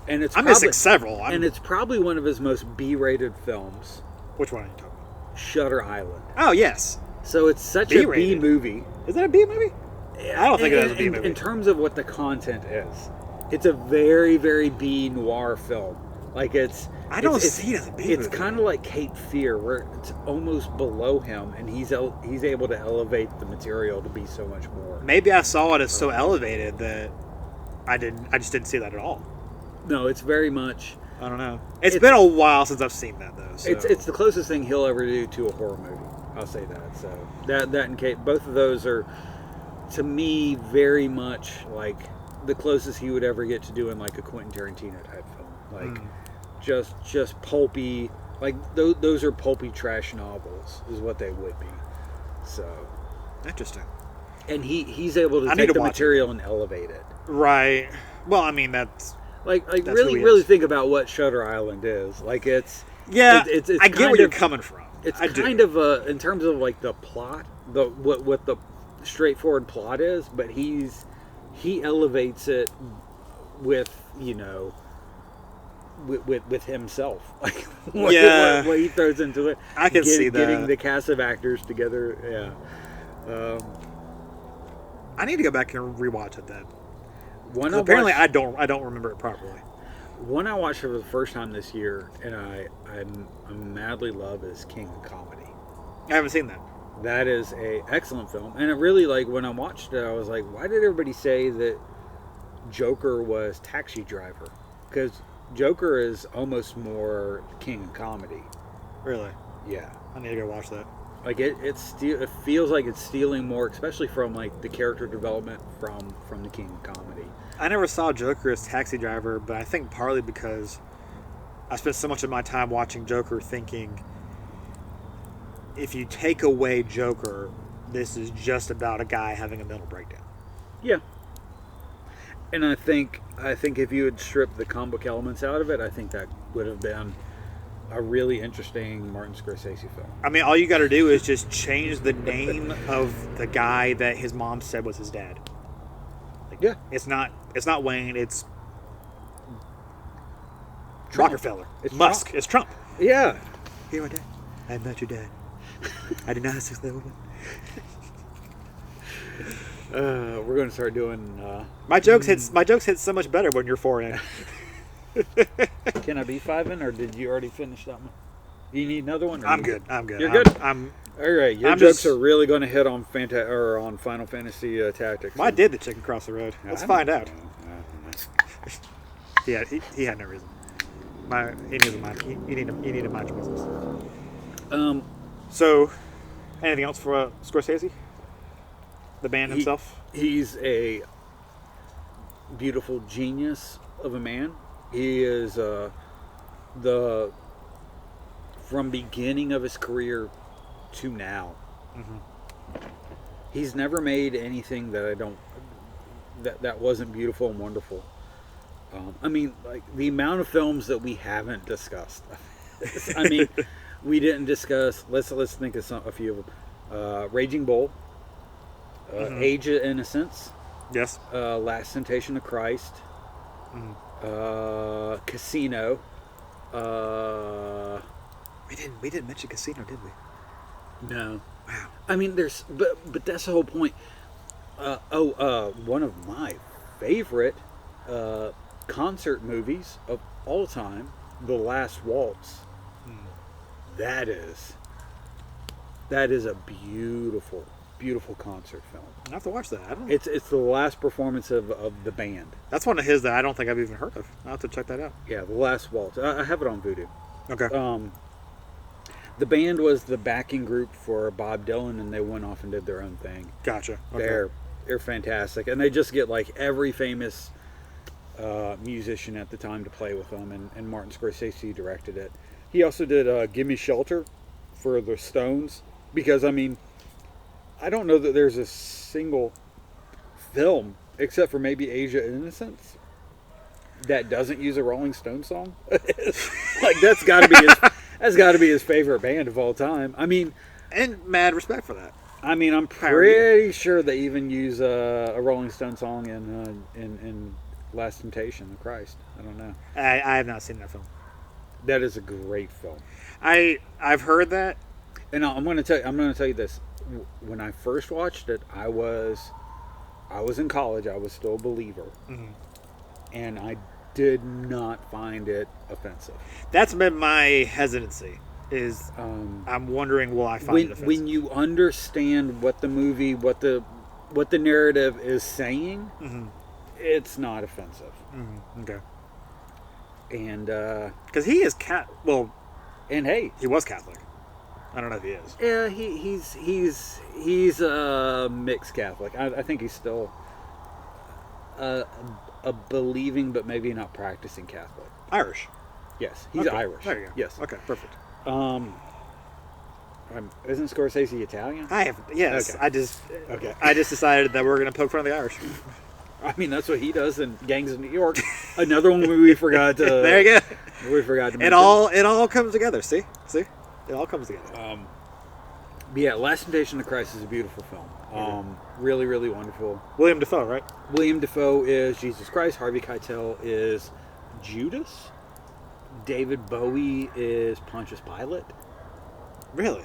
and I'm missing several. And it's probably one of his most B-rated films. Which one are you talking about? Shutter Island. Oh yes. So it's such a B movie. Is that a B movie? I don't think it has a B movie. In terms of what the content is, it's a very, very B noir film. Like I don't see it as a B movie. It's kind of like Cape Fear, where it's almost below him, and he's able to elevate the material to be so much more. Maybe I saw it as so elevated that I just didn't see that at all. No, it's very much. I don't know. It's been a while since I've seen that though. So. It's the closest thing he'll ever do to a horror movie. I'll say that. So that and Cape, both of those are, to me, very much like the closest he would ever get to doing like a Quentin Tarantino type film. Like just pulpy. Like those are pulpy trash novels is what they would be. So interesting. And he's able to take the material and elevate it. Right. Well, I mean that's really think about what Shutter Island is. Like it's I get where you're coming from. It's kind of in terms of like the plot, what the straightforward plot is, but he elevates it with with himself, like what he throws into it. I can see that, getting the cast of actors together. I need to go back and rewatch it then. Apparently, I don't remember it properly. One I watched for the first time this year, and I madly love is King of Comedy. I haven't seen that. That is a excellent film, and it really, like, when I watched it, I was like, why did everybody say that Joker was Taxi Driver? Because Joker is almost more King of Comedy. Really? Yeah. I need to go watch that. Like it feels like it's stealing more, especially from like the character development from the King of Comedy. I never saw Joker as Taxi Driver, but I think partly because I spent so much of my time watching Joker thinking, if you take away Joker, this is just about a guy having a mental breakdown. Yeah. And I think if you had stripped the comic book elements out of it, I think that would have been a really interesting Martin Scorsese film. I mean, all you got to do is just change the name of the guy that his mom said was his dad. Like, yeah, it's not Wayne. It's Trump. Rockefeller. It's Musk. Trump. It's Trump. Yeah. Here, my dad. I am not your dad. I did not have sex with that woman. We're going to start doing. My jokes hit so much better when you're 4 in. Can I be 5 in, or did you already finish that one? You need another one? I'm good. I'm good. You're good. I'm all right. Your jokes are really going to hit on on Final Fantasy Tactics. Well, I did the chicken across the road. Let's find out. Yeah, he had no reason. He needed mind your business. So, anything else for Scorsese? The man himself? He's a beautiful genius of a man. He is from beginning of his career to now. Mm-hmm. He's never made anything that wasn't beautiful and wonderful. I mean, like the amount of films that we haven't discussed. I mean, we didn't discuss. Let's think of a few of them. Raging Bull, Age of Innocence. Yes. Last Temptation of Christ. Casino. We didn't mention Casino, did we? No. Wow. I mean, but that's the whole point. One of my favorite concert movies of all time, The Last Waltz. That is a beautiful, beautiful concert film. I have to watch that. I don't. It's the last performance of the band. That's one of his that I don't think I've even heard of. I'll have to check that out. Yeah, The Last Waltz. I have it on Vudu. Okay. The band was the backing group for Bob Dylan, and they went off and did their own thing. Gotcha. Okay. They're fantastic, and they just get like every famous musician at the time to play with them, and Martin Scorsese directed it. He also did Gimme Shelter for the Stones, because I mean, I don't know that there's a single film, except for maybe Age of Innocence, that doesn't use a Rolling Stone song. Like that's got to be his favorite band of all time. I mean, and mad respect for that. I mean, I'm pretty sure they even use a Rolling Stone song in Last Temptation of Christ. I don't know. I have not seen that film. That is a great film. I've heard that, and I'm going to tell you this. When I first watched it, I was I was in college. I was still a believer. Mm-hmm. And I did not find it offensive. That's been my hesitancy. I'm wondering, will I find it offensive? When you understand what the movie, what the narrative is saying, mm-hmm. it's not offensive. Mm-hmm. Okay. And because he is and hey, he was Catholic. I don't know if he is. Yeah, he's a mixed Catholic. I think he's still a believing, but maybe not practicing Catholic. Irish. Yes, he's Irish. There you go. Yes. Okay, perfect. Isn't Scorsese Italian? Yes. Okay. I just decided that we're going to poke fun of the Irish. I mean, that's what he does in Gangs of New York. Another one we forgot to. There you go. We forgot to mention. It all comes together. See, it all comes together. But yeah, Last Temptation of Christ is a beautiful film. Really, really wonderful. William Dafoe, right? William Dafoe is Jesus Christ. Harvey Keitel is Judas. David Bowie is Pontius Pilate. Really?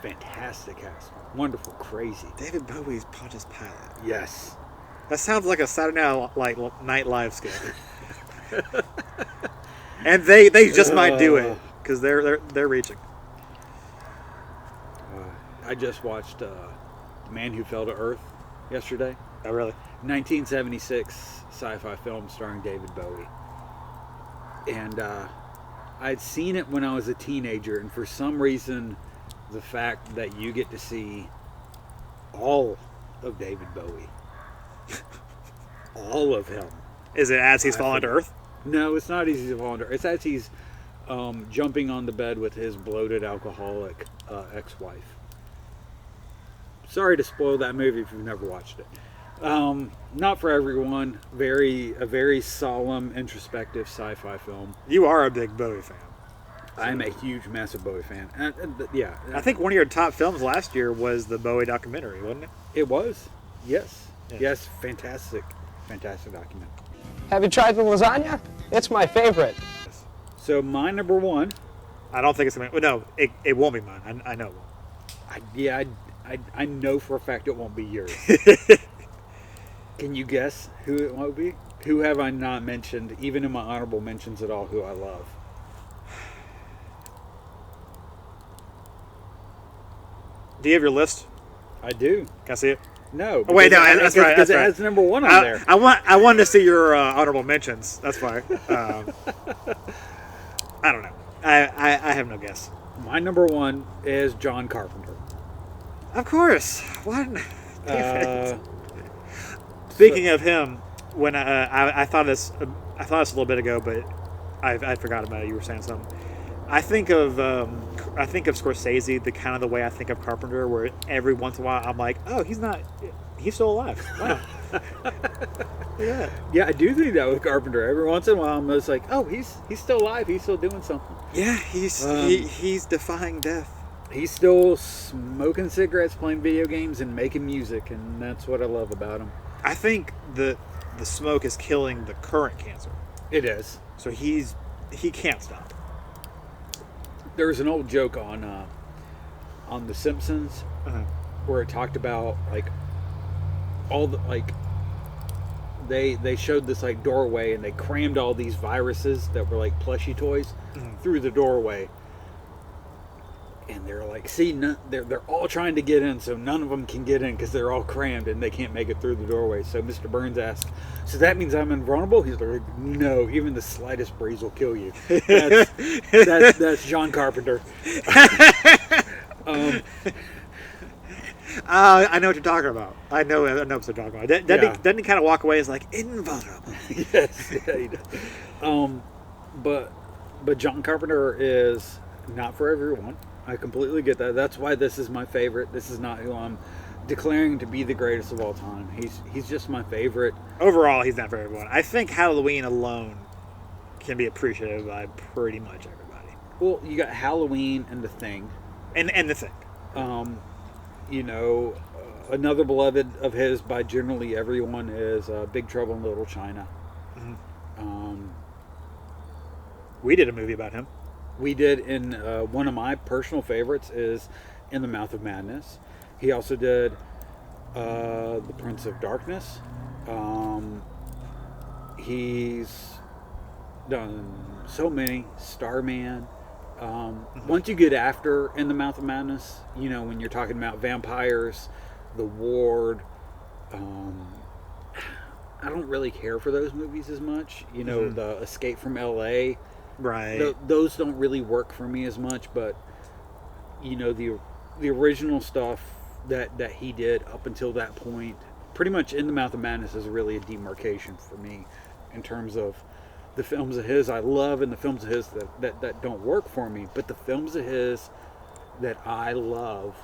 Fantastic cast. Wonderful, crazy. David Bowie's Pontius Pilate. Yes. That sounds like a Saturday Night Live skit. And they just might do it because they're reaching. I just watched The Man Who Fell to Earth yesterday. Oh, really? 1976 sci-fi film starring David Bowie. And I'd seen it when I was a teenager, and for some reason, the fact that you get to see all of David Bowie, all of him. Is it as he's fallen to Earth? No, it's not as he's fallen to Earth. It's as he's jumping on the bed with his bloated alcoholic ex-wife. Sorry to spoil that movie if you've never watched it. Not for everyone. A very solemn, introspective sci-fi film. You are a big Bowie fan. So. I'm a huge, massive Bowie fan. Yeah. I think one of your top films last year was the Bowie documentary, wasn't it? It was. Yes. Yes. Fantastic. Fantastic documentary. Have you tried the lasagna? It's my favorite. So my number one. I don't think it's going to... No, it won't be mine. I know it won't. I know for a fact it won't be yours. Can you guess who it won't be? Who have I not mentioned, even in my honorable mentions at all, who I love? Do you have your list? I do. Can I see it? No. Oh, wait, no, that's right. Because it has number one on there. I wanted to see your honorable mentions. That's fine. I don't know. I have no guess. My number one is John Carpenter. Of course. What? Speaking of him, when I thought this a little bit ago, but I forgot about it. You were saying something. I think of Scorsese the kind of the way I think of Carpenter, where every once in a while I'm like, oh, he's still alive. Wow. Yeah, I do think that with Carpenter. Every once in a while I'm just like, oh, he's still alive. He's still doing something. Yeah, he's defying death. He's still smoking cigarettes, playing video games, and making music, and that's what I love about him. I think the smoke is killing the current cancer. It is. So he can't stop. There's an old joke on The Simpsons where it talked about like all the they showed this like doorway, and they crammed all these viruses that were like plushy toys through the doorway. And they're like, see, they're all trying to get in, so none of them can get in because they're all crammed and they can't make it through the doorway. So Mr. Burns asks, so that means I'm invulnerable? He's like, no, even the slightest breeze will kill you. That's John Carpenter. I know what you're talking about. I know what you're talking about. Doesn't he kind of walk away as like, invulnerable? Yes, yeah, he does. But John Carpenter is not for everyone. I completely get that. That's why this is my favorite. This is not who I'm declaring to be the greatest of all time. He's just my favorite. Overall, he's not for everyone. I think Halloween alone can be appreciated by pretty much everybody. Well, you got Halloween and The Thing. And The Thing. Another beloved of his by generally everyone is Big Trouble in Little China. Mm-hmm. We did a movie about him. We did, in one of my personal favorites is In the Mouth of Madness. He also did The Prince of Darkness. He's done so many. Starman. Once you get after In the Mouth of Madness, you know, when you're talking about vampires, The Ward, I don't really care for those movies as much. You know, the Escape from L.A. Right. Those don't really work for me as much, but, you know, the original stuff that he did up until that point, pretty much In the Mouth of Madness is really a demarcation for me in terms of the films of his I love and the films of his that don't work for me. But the films of his that I love,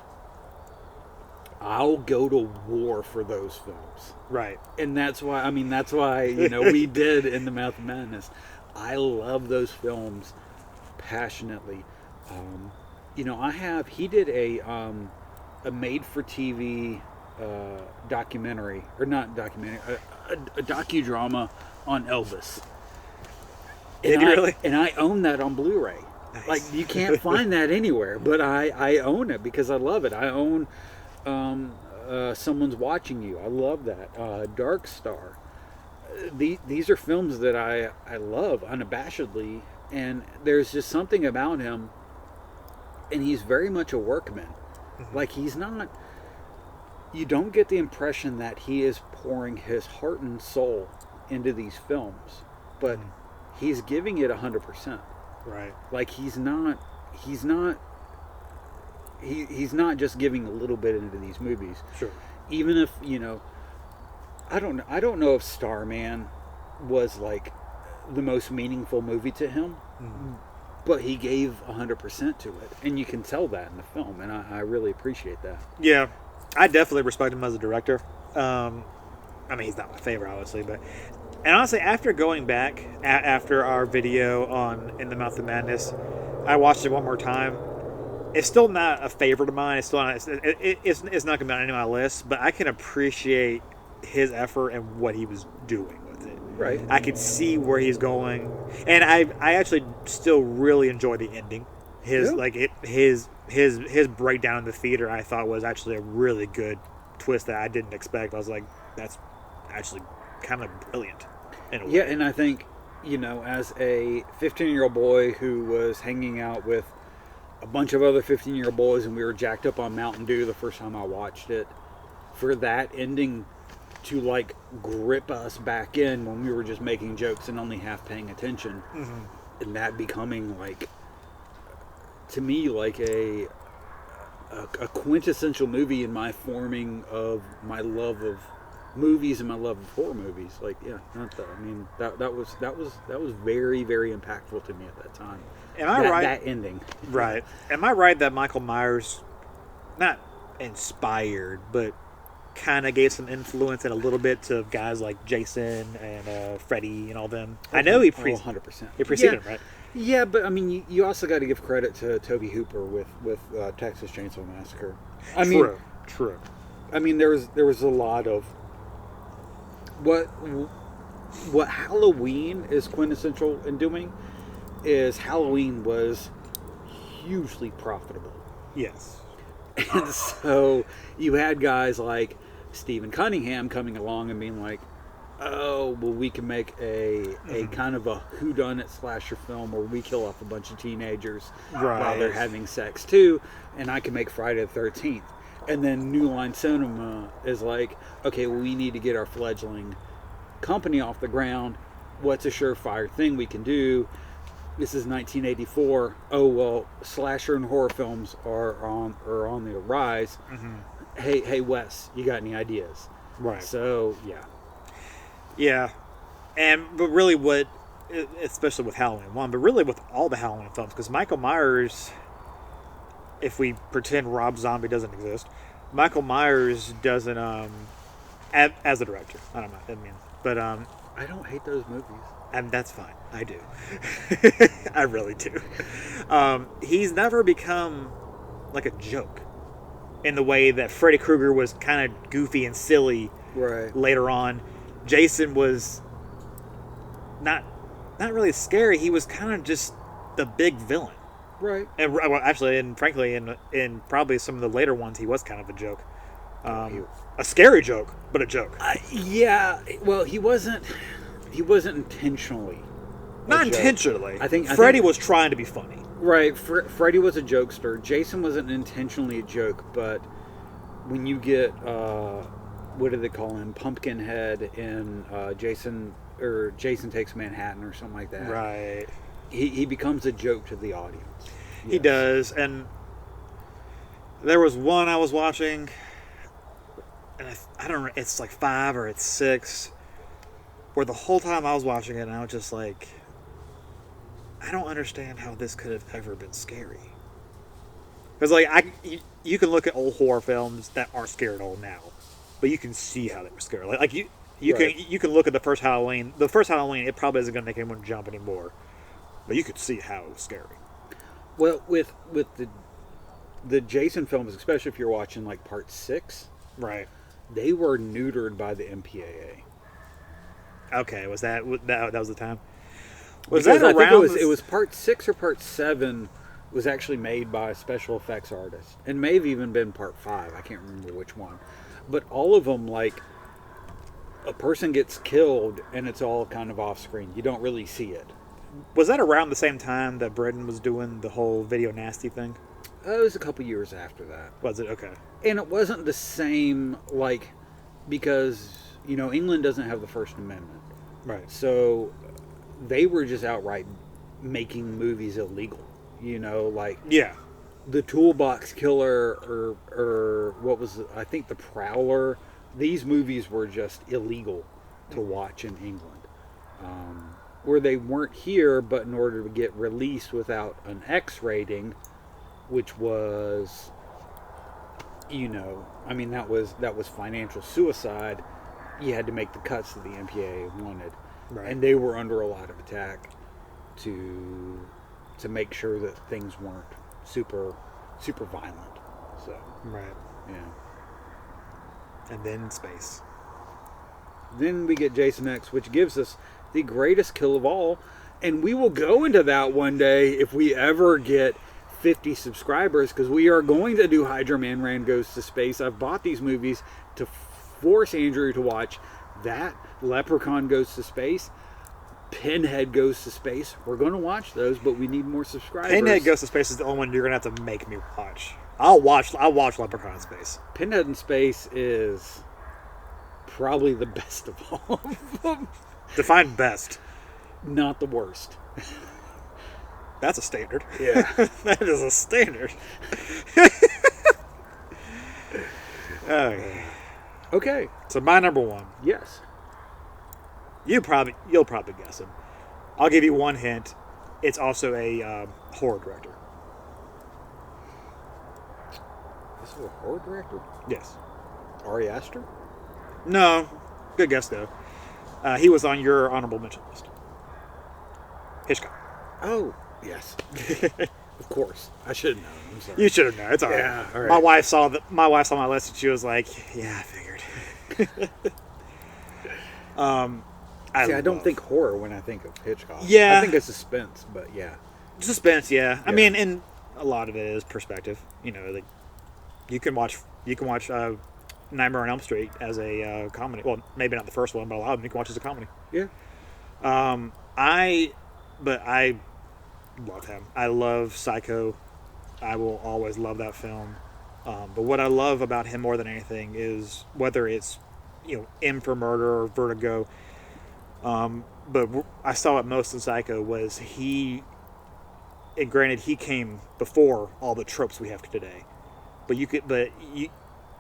I'll go to war for those films. Right. And that's why, you know, we did In the Mouth of Madness. I love those films passionately. You know, he did a made-for-TV documentary, or not documentary, a docudrama on Elvis. Did you really? And I own that on Blu-ray. Nice. Like, you can't find that anywhere, but I own it because I love it. I own Someone's Watching You. I love that. Dark Star. These are films that I love unabashedly, and there's just something about him, and he's very much a workman. Like, he's not, you don't get the impression that he is pouring his heart and soul into these films, but he's giving it 100%. Right. Like, he's not just giving a little bit into these movies. Sure. Even if, you know, I don't know if Starman was like the most meaningful movie to him, but he gave 100% to it, and you can tell that in the film, and I really appreciate that. Yeah, I definitely respect him as a director. I mean, he's not my favorite, obviously, but, and honestly, after going back after our video on In the Mouth of Madness, I watched it one more time. It's still not a favorite of mine. It's still not, it's not going to be on any of my lists, but I can appreciate his effort and what he was doing with it. Right. I could see where he's going, and I actually still really enjoy the ending. His breakdown in the theater, I thought, was actually a really good twist that I didn't expect. I was like, that's actually kind of brilliant in a way. Yeah, and I think, you know, as a 15-year-old boy who was hanging out with a bunch of other 15-year-old boys, and we were jacked up on Mountain Dew the first time I watched it, for that ending to, like, grip us back in when we were just making jokes and only half paying attention, and that becoming, like, to me, like a quintessential movie in my forming of my love of movies and my love of horror movies. Like, yeah, that was very, very impactful to me at that time. Am I right? That ending. Right. Am I right that Michael Myers, not inspired, but kind of gave some influence and a little bit to guys like Jason and Freddy and all them? I know he 100%. He preceded him, right? Yeah, but I mean, you also got to give credit to Tobe Hooper with Texas Chainsaw Massacre. True. I mean, there was a lot of what Halloween is quintessential in doing is Halloween was hugely profitable. Yes. And so you had guys like Stephen Cunningham coming along and being like, oh, well, we can make a kind of a whodunit slasher film where we kill off a bunch of teenagers while they're having sex too, and I can make Friday the 13th. And then New Line Cinema is like, okay, well, we need to get our fledgling company off the ground. What's a surefire thing we can do? This is 1984. Oh, well, slasher and horror films are on the rise. Hey, Wes, you got any ideas? Right. So, yeah. Yeah. But really especially with Halloween 1, but really with all the Halloween films, because Michael Myers, if we pretend Rob Zombie doesn't exist, Michael Myers doesn't, as a director, I don't know, but I don't hate those movies. And that's fine. I do. I really do. He's never become like a joke in the way that Freddy Krueger was kind of goofy and silly later on. Jason was not really scary. He was kind of just the big villain. Right. And well, actually, and frankly, in probably some of the later ones, he was kind of a joke. A scary joke, but a joke. Yeah. Well, he wasn't intentionally. Not intentionally. I think Freddy was trying to be funny. Right. Freddy was a jokester. Jason wasn't intentionally a joke, but when you get what do they call him? Pumpkinhead in Jason Takes Manhattan or something like that. Right. He becomes a joke to the audience. Yes. He does, and there was one I was watching, and I don't know, it's like 5 or it's 6, where the whole time I was watching it, and I was just like, I don't understand how this could have ever been scary. Because like you can look at old horror films that aren't scary at all now, but you can see how they were scary. Like you can look at the first Halloween. The first Halloween, it probably isn't going to make anyone jump anymore, but you could see how it was scary. Well, with the Jason films, especially if you're watching like Part 6, right? They were neutered by the MPAA. Okay, was that was the time? Was that around? I think it was Part 6 or Part 7 was actually made by a special effects artist, and may have even been Part 5. I can't remember which one, but all of them, like, a person gets killed and it's all kind of off screen. You don't really see it. Was that around the same time that Britain was doing the whole video nasty thing? It was a couple years after that. Was it? Okay. And it wasn't the same, like, because, you know, England doesn't have the First Amendment. Right. So they were just outright making movies illegal. You know, like... Yeah. The Toolbox Killer or what was it? I think The Prowler. These movies were just illegal to watch in England. Where they weren't here, but in order to get released without an X rating, which was, you know, I mean, that was financial suicide. You had to make the cuts that the MPAA wanted. Right. And they were under a lot of attack to make sure that things weren't super violent. So right. Yeah. And then space. Then we get Jason X, which gives us the greatest kill of all, and we will go into that one day if we ever get 50 subscribers, because we are going to do Hydra Man Ran Goes to Space. I've bought these movies to force Andrew to watch that. Leprechaun Goes to Space. Pinhead Goes to Space. We're going to watch those, but we need more subscribers. Pinhead Goes to Space is the only one you're going to have to make me watch. I'll watch Leprechaun in Space. Pinhead in Space is probably the best of all of them. Define best. Not the worst. That's a standard. Yeah. That is a standard. Okay. Okay. So my number one. Yes. You'll probably guess him. I'll give you one hint. It's also a horror director. This is a horror director? Yes. Ari Aster? No. Good guess, though. He was on your honorable mention list. Hitchcock. Oh, yes. Of course. I should have known. I'm sorry. You should have known. It's all right. Yeah, all right. My wife saw my list and she was like, "Yeah, I figured." I don't think horror when I think of Hitchcock. Yeah. I think of suspense, but yeah. Suspense, yeah. I mean, and a lot of it is perspective. You know, like you can watch Nightmare on Elm Street as a comedy. Well, maybe not the first one, but a lot of them you can watch as a comedy. Yeah. I love him. I love Psycho. I will always love that film. But what I love about him more than anything is whether it's, you know, M for Murder or Vertigo. But I saw it most in Psycho was and granted he came before all the tropes we have today.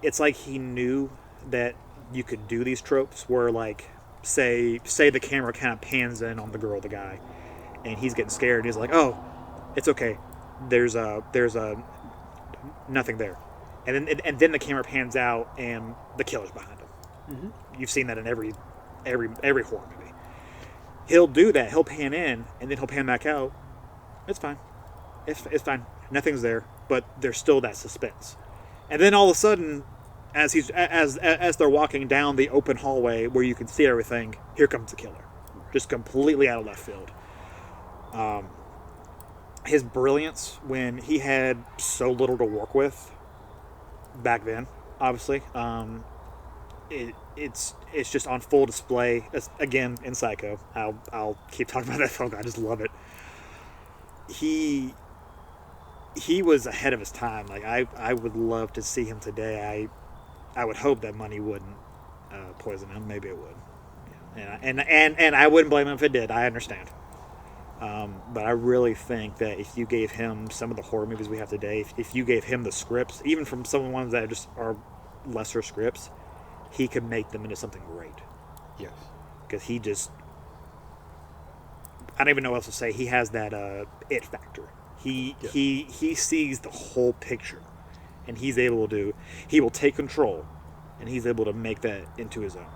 It's like he knew that you could do these tropes where, like, say the camera kind of pans in on the girl or the guy, and he's getting scared. And he's like, "Oh, it's okay. There's nothing there," and then the camera pans out and the killer's behind him. Mm-hmm. You've seen that in every horror movie. He'll do that. He'll pan in and then he'll pan back out. It's fine. It's fine. Nothing's there, but there's still that suspense. And then all of a sudden, as they're walking down the open hallway where you can see everything, here comes the killer, just completely out of left field. His brilliance when he had so little to work with back then. obviously. It's just on full display again in Psycho. I'll keep talking about that film. I just love it. He was ahead of his time. Like I would love to see him today. I would hope that money wouldn't poison him. Maybe it would. Yeah. And I wouldn't blame him if it did. I understand. But I really think that if you gave him some of the horror movies we have today, if you gave him the scripts, even from some of the ones that just are lesser scripts, he could make them into something great. Yes. Because he just... I don't even know what else to say. He has that it factor. He sees the whole picture. And he's able to... He will take control. And he's able to make that into his own.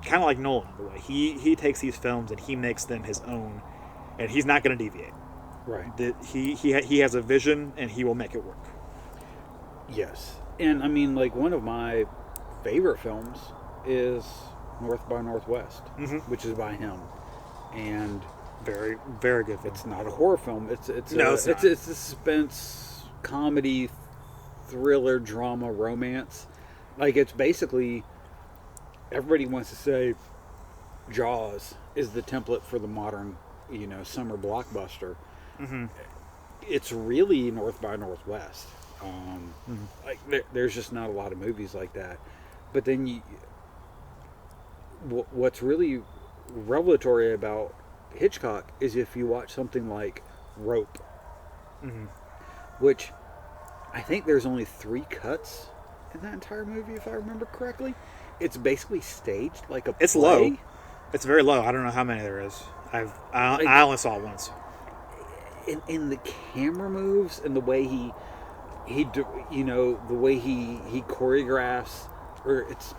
Kind of like Nolan, the way. He takes these films and he makes them his own. And he's not going to deviate. Right. He has a vision and he will make it work. Yes. And I mean, like, one of my favorite films is North by Northwest, which is by him. And very, very good film. It's not a horror film. It's not. a suspense, comedy, thriller, drama, romance. Like, it's basically, everybody wants to say Jaws is the template for the modern, summer blockbuster. Mm-hmm. It's really North by Northwest. Like, there's just not a lot of movies like that. But then what's really revelatory about Hitchcock is if you watch something like Rope, which I think there's only 3 cuts in that entire movie, if I remember correctly. It's basically staged like a play. It's low. It's very low. I don't know how many there is. I only saw it once. In the camera moves and the way the way he choreographs, or it's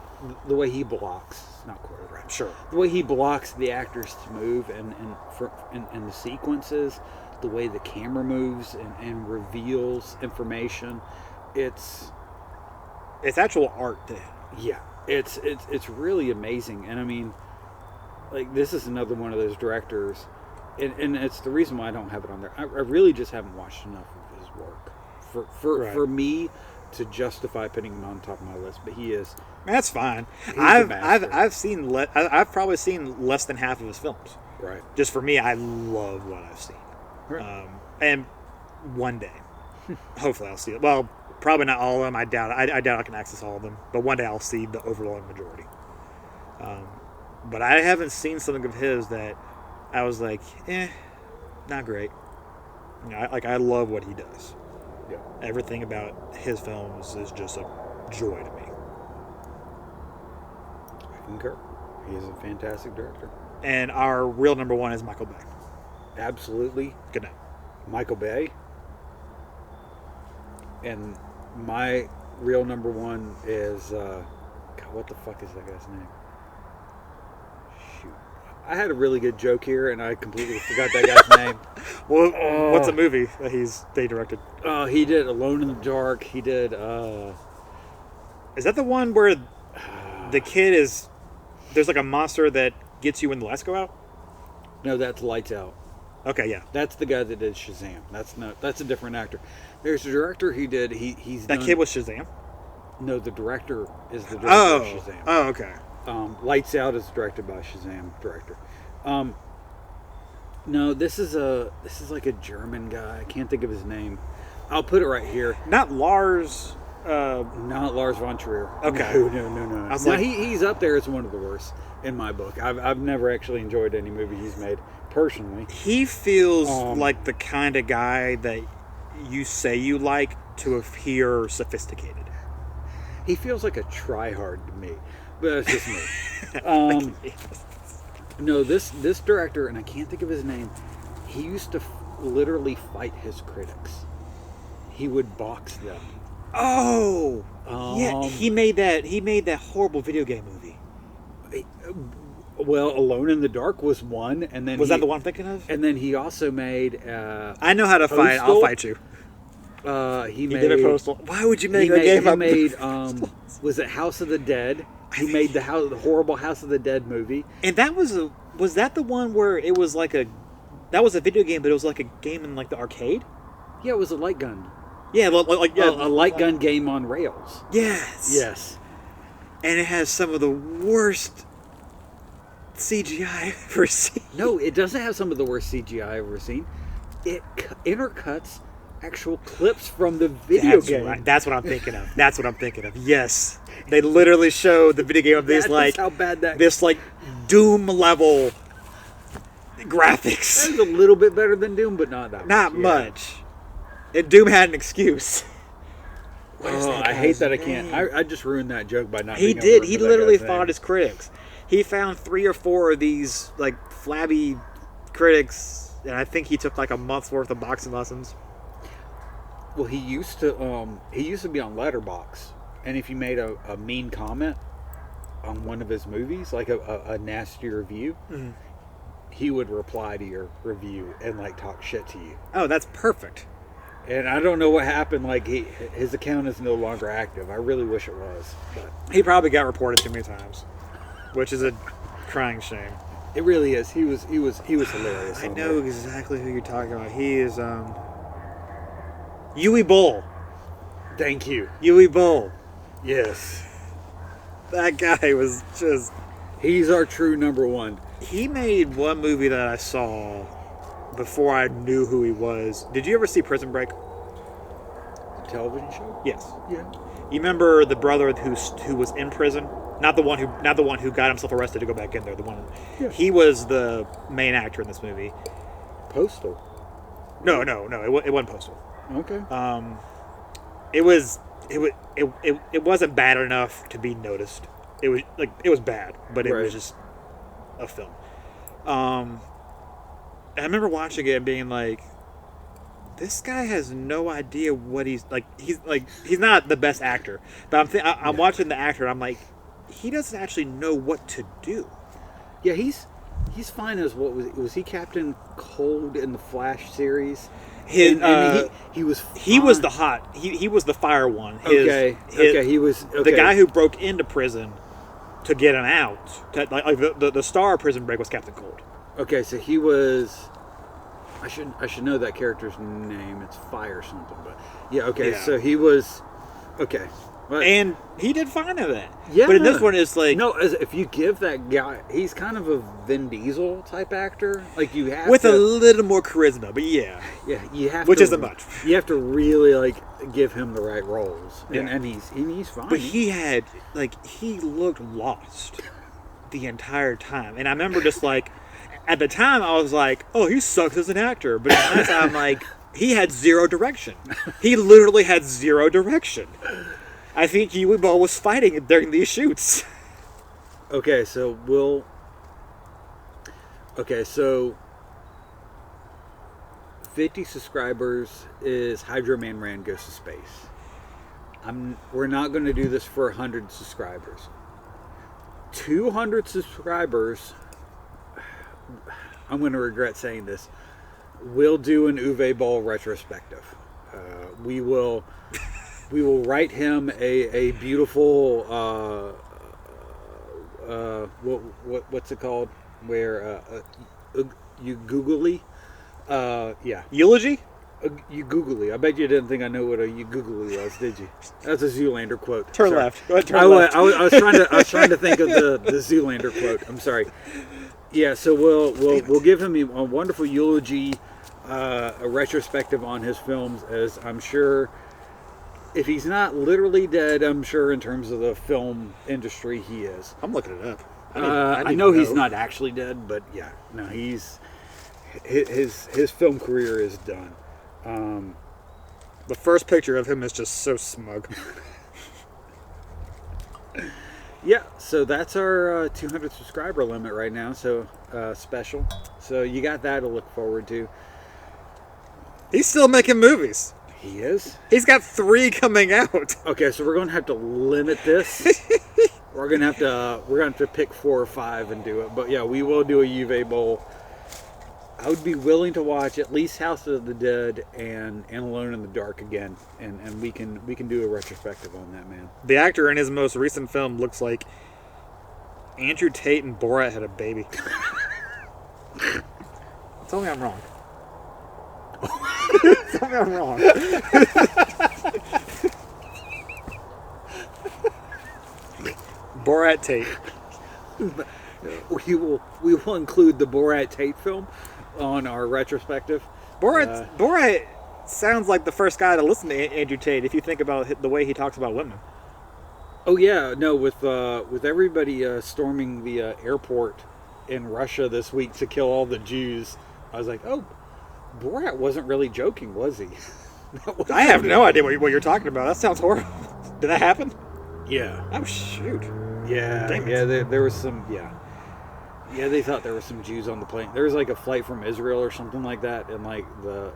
the way he blocks, not choreograph. Sure. The way he blocks the actors to move and the sequences, the way the camera moves and reveals information, it's actual art to him. Yeah. It's really amazing. And I mean, like, this is another one of those directors, and it's the reason why I don't have it on there. I really just haven't watched enough of his work for me to justify putting him on top of my list. But he is. That's fine. I've probably seen less than half of his films. Right. Just for me, I love what I've seen. Right. And one day, hopefully, I'll see it. Well, probably not all of them. I doubt I can access all of them. But one day I'll see the overwhelming majority. But I haven't seen something of his that I was like, not great. I love what he does. Yeah. Everything about his films is just a joy to me. I concur. He is a fantastic director. And our real number 1 is Michael Bay. Absolutely. Good night. Michael Bay. And my real number 1 is, God, what the fuck is that guy's name? Shoot. I had a really good joke here, and I completely forgot that guy's name. Well, what's a movie that they directed? He did Alone in the Dark. He did, Is that the one where the kid is... There's like a monster that gets you when the lights go out? No, that's Lights Out. Okay, yeah. That's the guy that did Shazam. That's a different actor. There's a director who did... He's That kid was Shazam? No, the director is the director of Shazam. Oh, okay. Lights Out is directed by Shazam director. No, this is like a German guy. I can't think of his name. I'll put it right here. Not Lars. Not Lars von Trier. Okay. No. I was like, he's up there as one of the worst in my book. I've never actually enjoyed any movie he's made personally. He feels like the kind of guy that you say you like to appear sophisticated. He feels like a tryhard to me, but that's just me. No, this director, and I can't think of his name, he used to literally fight his critics. He would box them. Oh, yeah, he made that horrible video game movie. Well, Alone in the Dark was one, and then that the one I'm thinking of? And then he also made. I know how to fight. I'll fight you. He did a Postal. Why would you make a game? He made. Was it House of the Dead? He made the horrible House of the Dead movie. And that was that the one where it was like that was a video game, but it was like a game in like the arcade? Yeah, it was a light gun. Yeah, like a light gun game on rails. Yes. Yes. And it has some of the worst CGI I've ever seen. No, it doesn't have some of the worst CGI I've ever seen. It intercuts actual clips from the video game. Right. That's what I'm thinking of. Yes. They literally show the video game of this how bad that this like Doom level graphics. That is a little bit better than Doom, but not that much. Not much. And Doom had an excuse. I hate that I can't. I just ruined that joke by not. He being able to did. remember He that literally guy's fought name. his critics. He found 3 or 4 of these like flabby critics, and I think he took like a month's worth of boxing lessons. Well, he used to be on Letterboxd, and if you made a mean comment on one of his movies, like a nasty review, he would reply to your review and like talk shit to you. Oh, that's perfect. And I don't know what happened. Like his account is no longer active. I really wish it was. But He probably got reported too many times, which is a crying shame. it really is. He was hilarious. I on know there. exactly who you're talking about. He is Uwe Boll. Thank you. Uwe Boll. Yes. That guy was just... He's our true number one. He made one movie that I saw before I knew who he was. Did you ever see Prison Break? The television show? Yes. Yeah. You remember the brother who was in prison? Not the one who got himself arrested to go back in there. The one. Yeah. He was the main actor in this movie. Postal. No. It wasn't Postal. Okay. It wasn't bad enough to be noticed. It was bad, but it Right. was just a film. I remember watching it and being like, this guy has no idea what he's like. He's not the best actor, but I'm watching the actor and I'm like, he doesn't actually know what to do. Yeah, he's fine as what was he Captain Cold in the Flash series? He was the hot. He was the fire one. He was the guy who broke into prison to get him out. The star of Prison Break was Captain Cold. Okay, so he was. I should know that character's name. It's Fire something, but yeah. Okay, Yeah. so he was. Okay, but, And he did fine in that. yeah, But in this one, it's like no. If you give that guy, he's kind of a Vin Diesel type actor. Like you have with to, a little more charisma. But yeah, you have which to, isn't much. You have to really like give him the right roles, Yeah. and he's fine. But he looked lost the entire time. And I remember just like, at the time I was like, oh, he sucks as an actor. But at the time I'm like, he had zero direction. He literally had zero direction. I think Uwe Boll was fighting during these shoots. Okay, so 50 subscribers is Hydro Man Ran Goes to Space. We're not going to do this for 100 subscribers. 200 subscribers, I'm going to regret saying this, we'll do an Uwe Boll retrospective. We will write him a beautiful what's it called? Where you googly, Eulogy? You googly. I bet you didn't think I know what a you googly was, did you? That's a Zoolander quote. Turn Sorry. left. Go ahead, turn left. I was trying to think of the Zoolander quote. I'm sorry. Yeah, so we'll give him a wonderful eulogy, a retrospective on his films, as I'm sure. If he's not literally dead, I'm sure in terms of the film industry he is. I'm looking it up. I know he's not actually dead, but yeah, no, his film career is done. The first picture of him is just so smug. Yeah, so that's our 200 subscriber limit right now, so special. So you got that to look forward to. He's still making movies. He is? He's got 3 coming out. Okay, so we're going to have to limit this. we're going to have to pick 4 or 5 and do it. But yeah, we will do a Uwe Boll. I would be willing to watch at least House of the Dead and Alone in the Dark again, and we can do a retrospective on that, man. The actor in his most recent film looks like Andrew Tate and Borat had a baby. Tell me I'm wrong. Tell me I'm wrong. Borat Tate. We will include the Borat Tate film on our retrospective. Borat sounds like the first guy to listen to Andrew Tate if you think about the way he talks about women. Oh yeah, no, with everybody storming the airport in Russia this week to kill all the Jews, I was like, oh, Borat wasn't really joking, was he? I have no idea what you're talking about. That sounds horrible. Did that happen? Yeah. Oh shoot. Yeah. Dang it. Yeah. There was some. Yeah. Yeah, they thought there were some Jews on the plane. There was like a flight from Israel or something like that, and like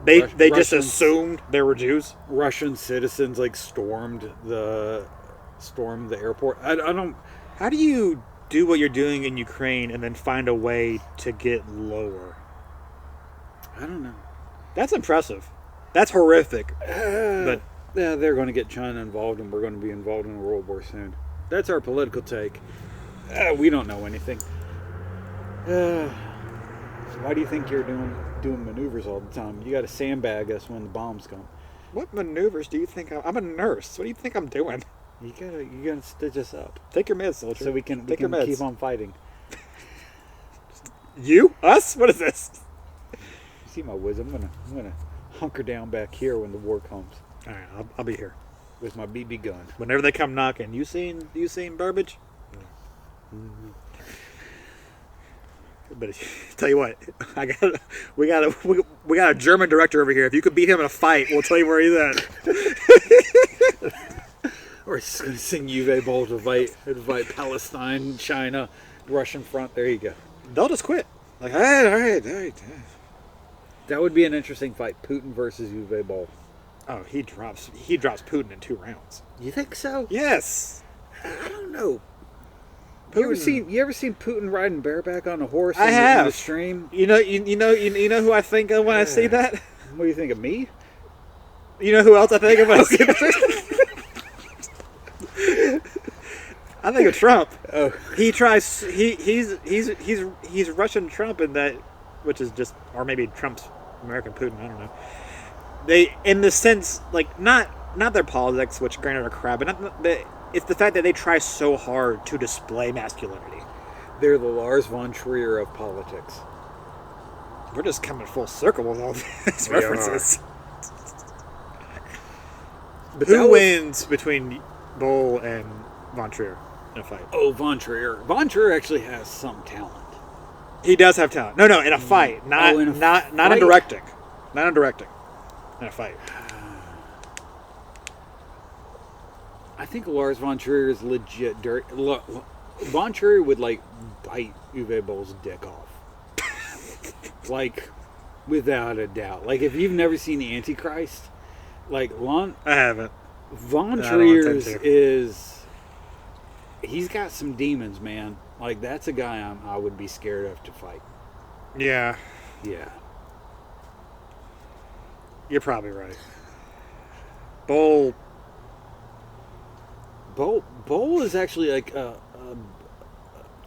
they just assumed there were Jews. Russian citizens like stormed the airport. I don't. How do you do what you're doing in Ukraine and then find a way to get lower? I don't know. That's impressive. That's horrific. But yeah, they're going to get China involved, and we're going to be involved in a world war soon. That's our political take. We don't know anything. So why do you think you're doing maneuvers all the time? You got to sandbag us when the bombs come. What maneuvers do you think I'm a nurse? What do you think I'm doing? You gotta stitch us up. Take your meds, soldier. So we can your meds. keep on fighting. You? Us? What is this? You see my wisdom? I'm gonna hunker down back here when the war comes. All right, I'll be here with my BB gun. Whenever they come knocking, you seen Burbage? Mm-hmm. But tell you what, we got a German director over here. If you could beat him in a fight, we'll tell you where he's at. Or he's just gonna sing Uwe Boll to fight Palestine, China, Russian front. There you go. They'll just quit. Like, all right. That would be an interesting fight: Putin versus Uwe Boll. Oh, he drops Putin in 2 rounds. You think so? Yes. I don't know. You ever seen Putin riding bareback on a horse in the stream? You know who I think of when I see that? What do you think of me? You know who else I think of when I see that? I think of Trump. Oh, he's Russian Trump in that, which is just, or maybe Trump's American Putin. I don't know. They, in the sense, like not their politics, which granted are crap, but it's the fact that they try so hard to display masculinity. They're the Lars von Trier of politics. We're just coming full circle with all these references. But who wins between Boll and von Trier in a fight? Oh, von Trier. Von Trier actually has some talent. He does have talent. No, in a fight, not in directing. Not in directing. In a fight. I think Lars von Trier is legit dirty. Von Trier would like bite Uwe Boll's dick off, like without a doubt. Like if you've never seen the Antichrist, like I haven't. Von Trier's he's got some demons, man. Like that's a guy I would be scared of to fight. Yeah. Yeah. You're probably right. Boll is actually like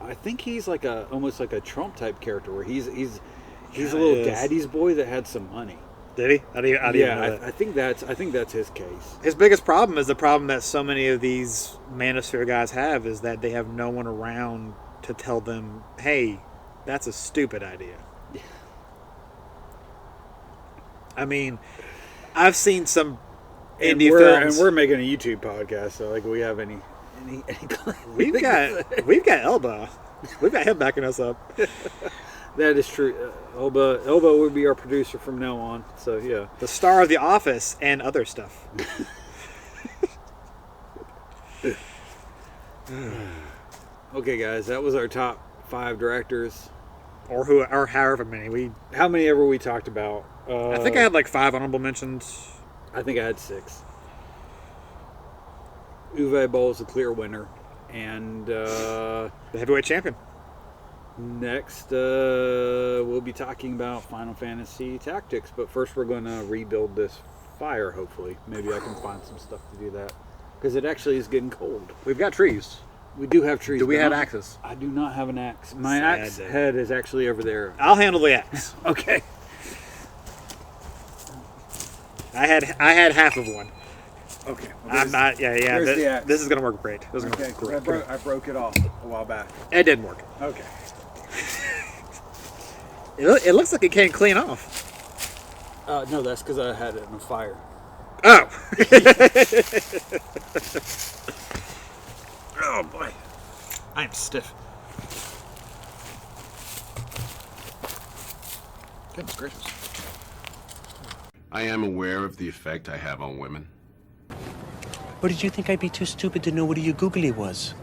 I think he's like almost like a Trump type character where he's a little daddy's boy that had some money. Did he? I didn't know that. I think that's his case. His biggest problem is the problem that so many of these manosphere guys have is that they have no one around to tell them, "Hey, that's a stupid idea." I mean, I've seen some indie films, and we're making a YouTube podcast, so like we have any we've got Elba. We've got him backing us up. That is true. Elba would be our producer from now on. So yeah, the star of The Office and other stuff. Okay, guys, that was our top 5 directors, or however many how many ever we talked about. I think I had like 5 honorable mentions. I think I had 6. Uwe Boll is a clear winner, and the heavyweight champion. Next, we'll be talking about Final Fantasy Tactics, but first we're going to rebuild this fire, hopefully. Maybe I can find some stuff to do that, because it actually is getting cold. We've got trees. We do have trees. Do we have axes? I do not have an axe. My axe head is actually over there. I'll handle the axe. Okay. I had half of one. Okay. I'm not. Yeah. there's the axe. This is gonna work great. This is gonna Okay, work great. I broke it off a while back. It didn't work. Okay. It looks like it can't clean off. No, that's because I had it in a fire. Oh. Oh boy, I am stiff. Goodness gracious. I am aware of the effect I have on women. Or did you think I'd be too stupid to know what a googly was?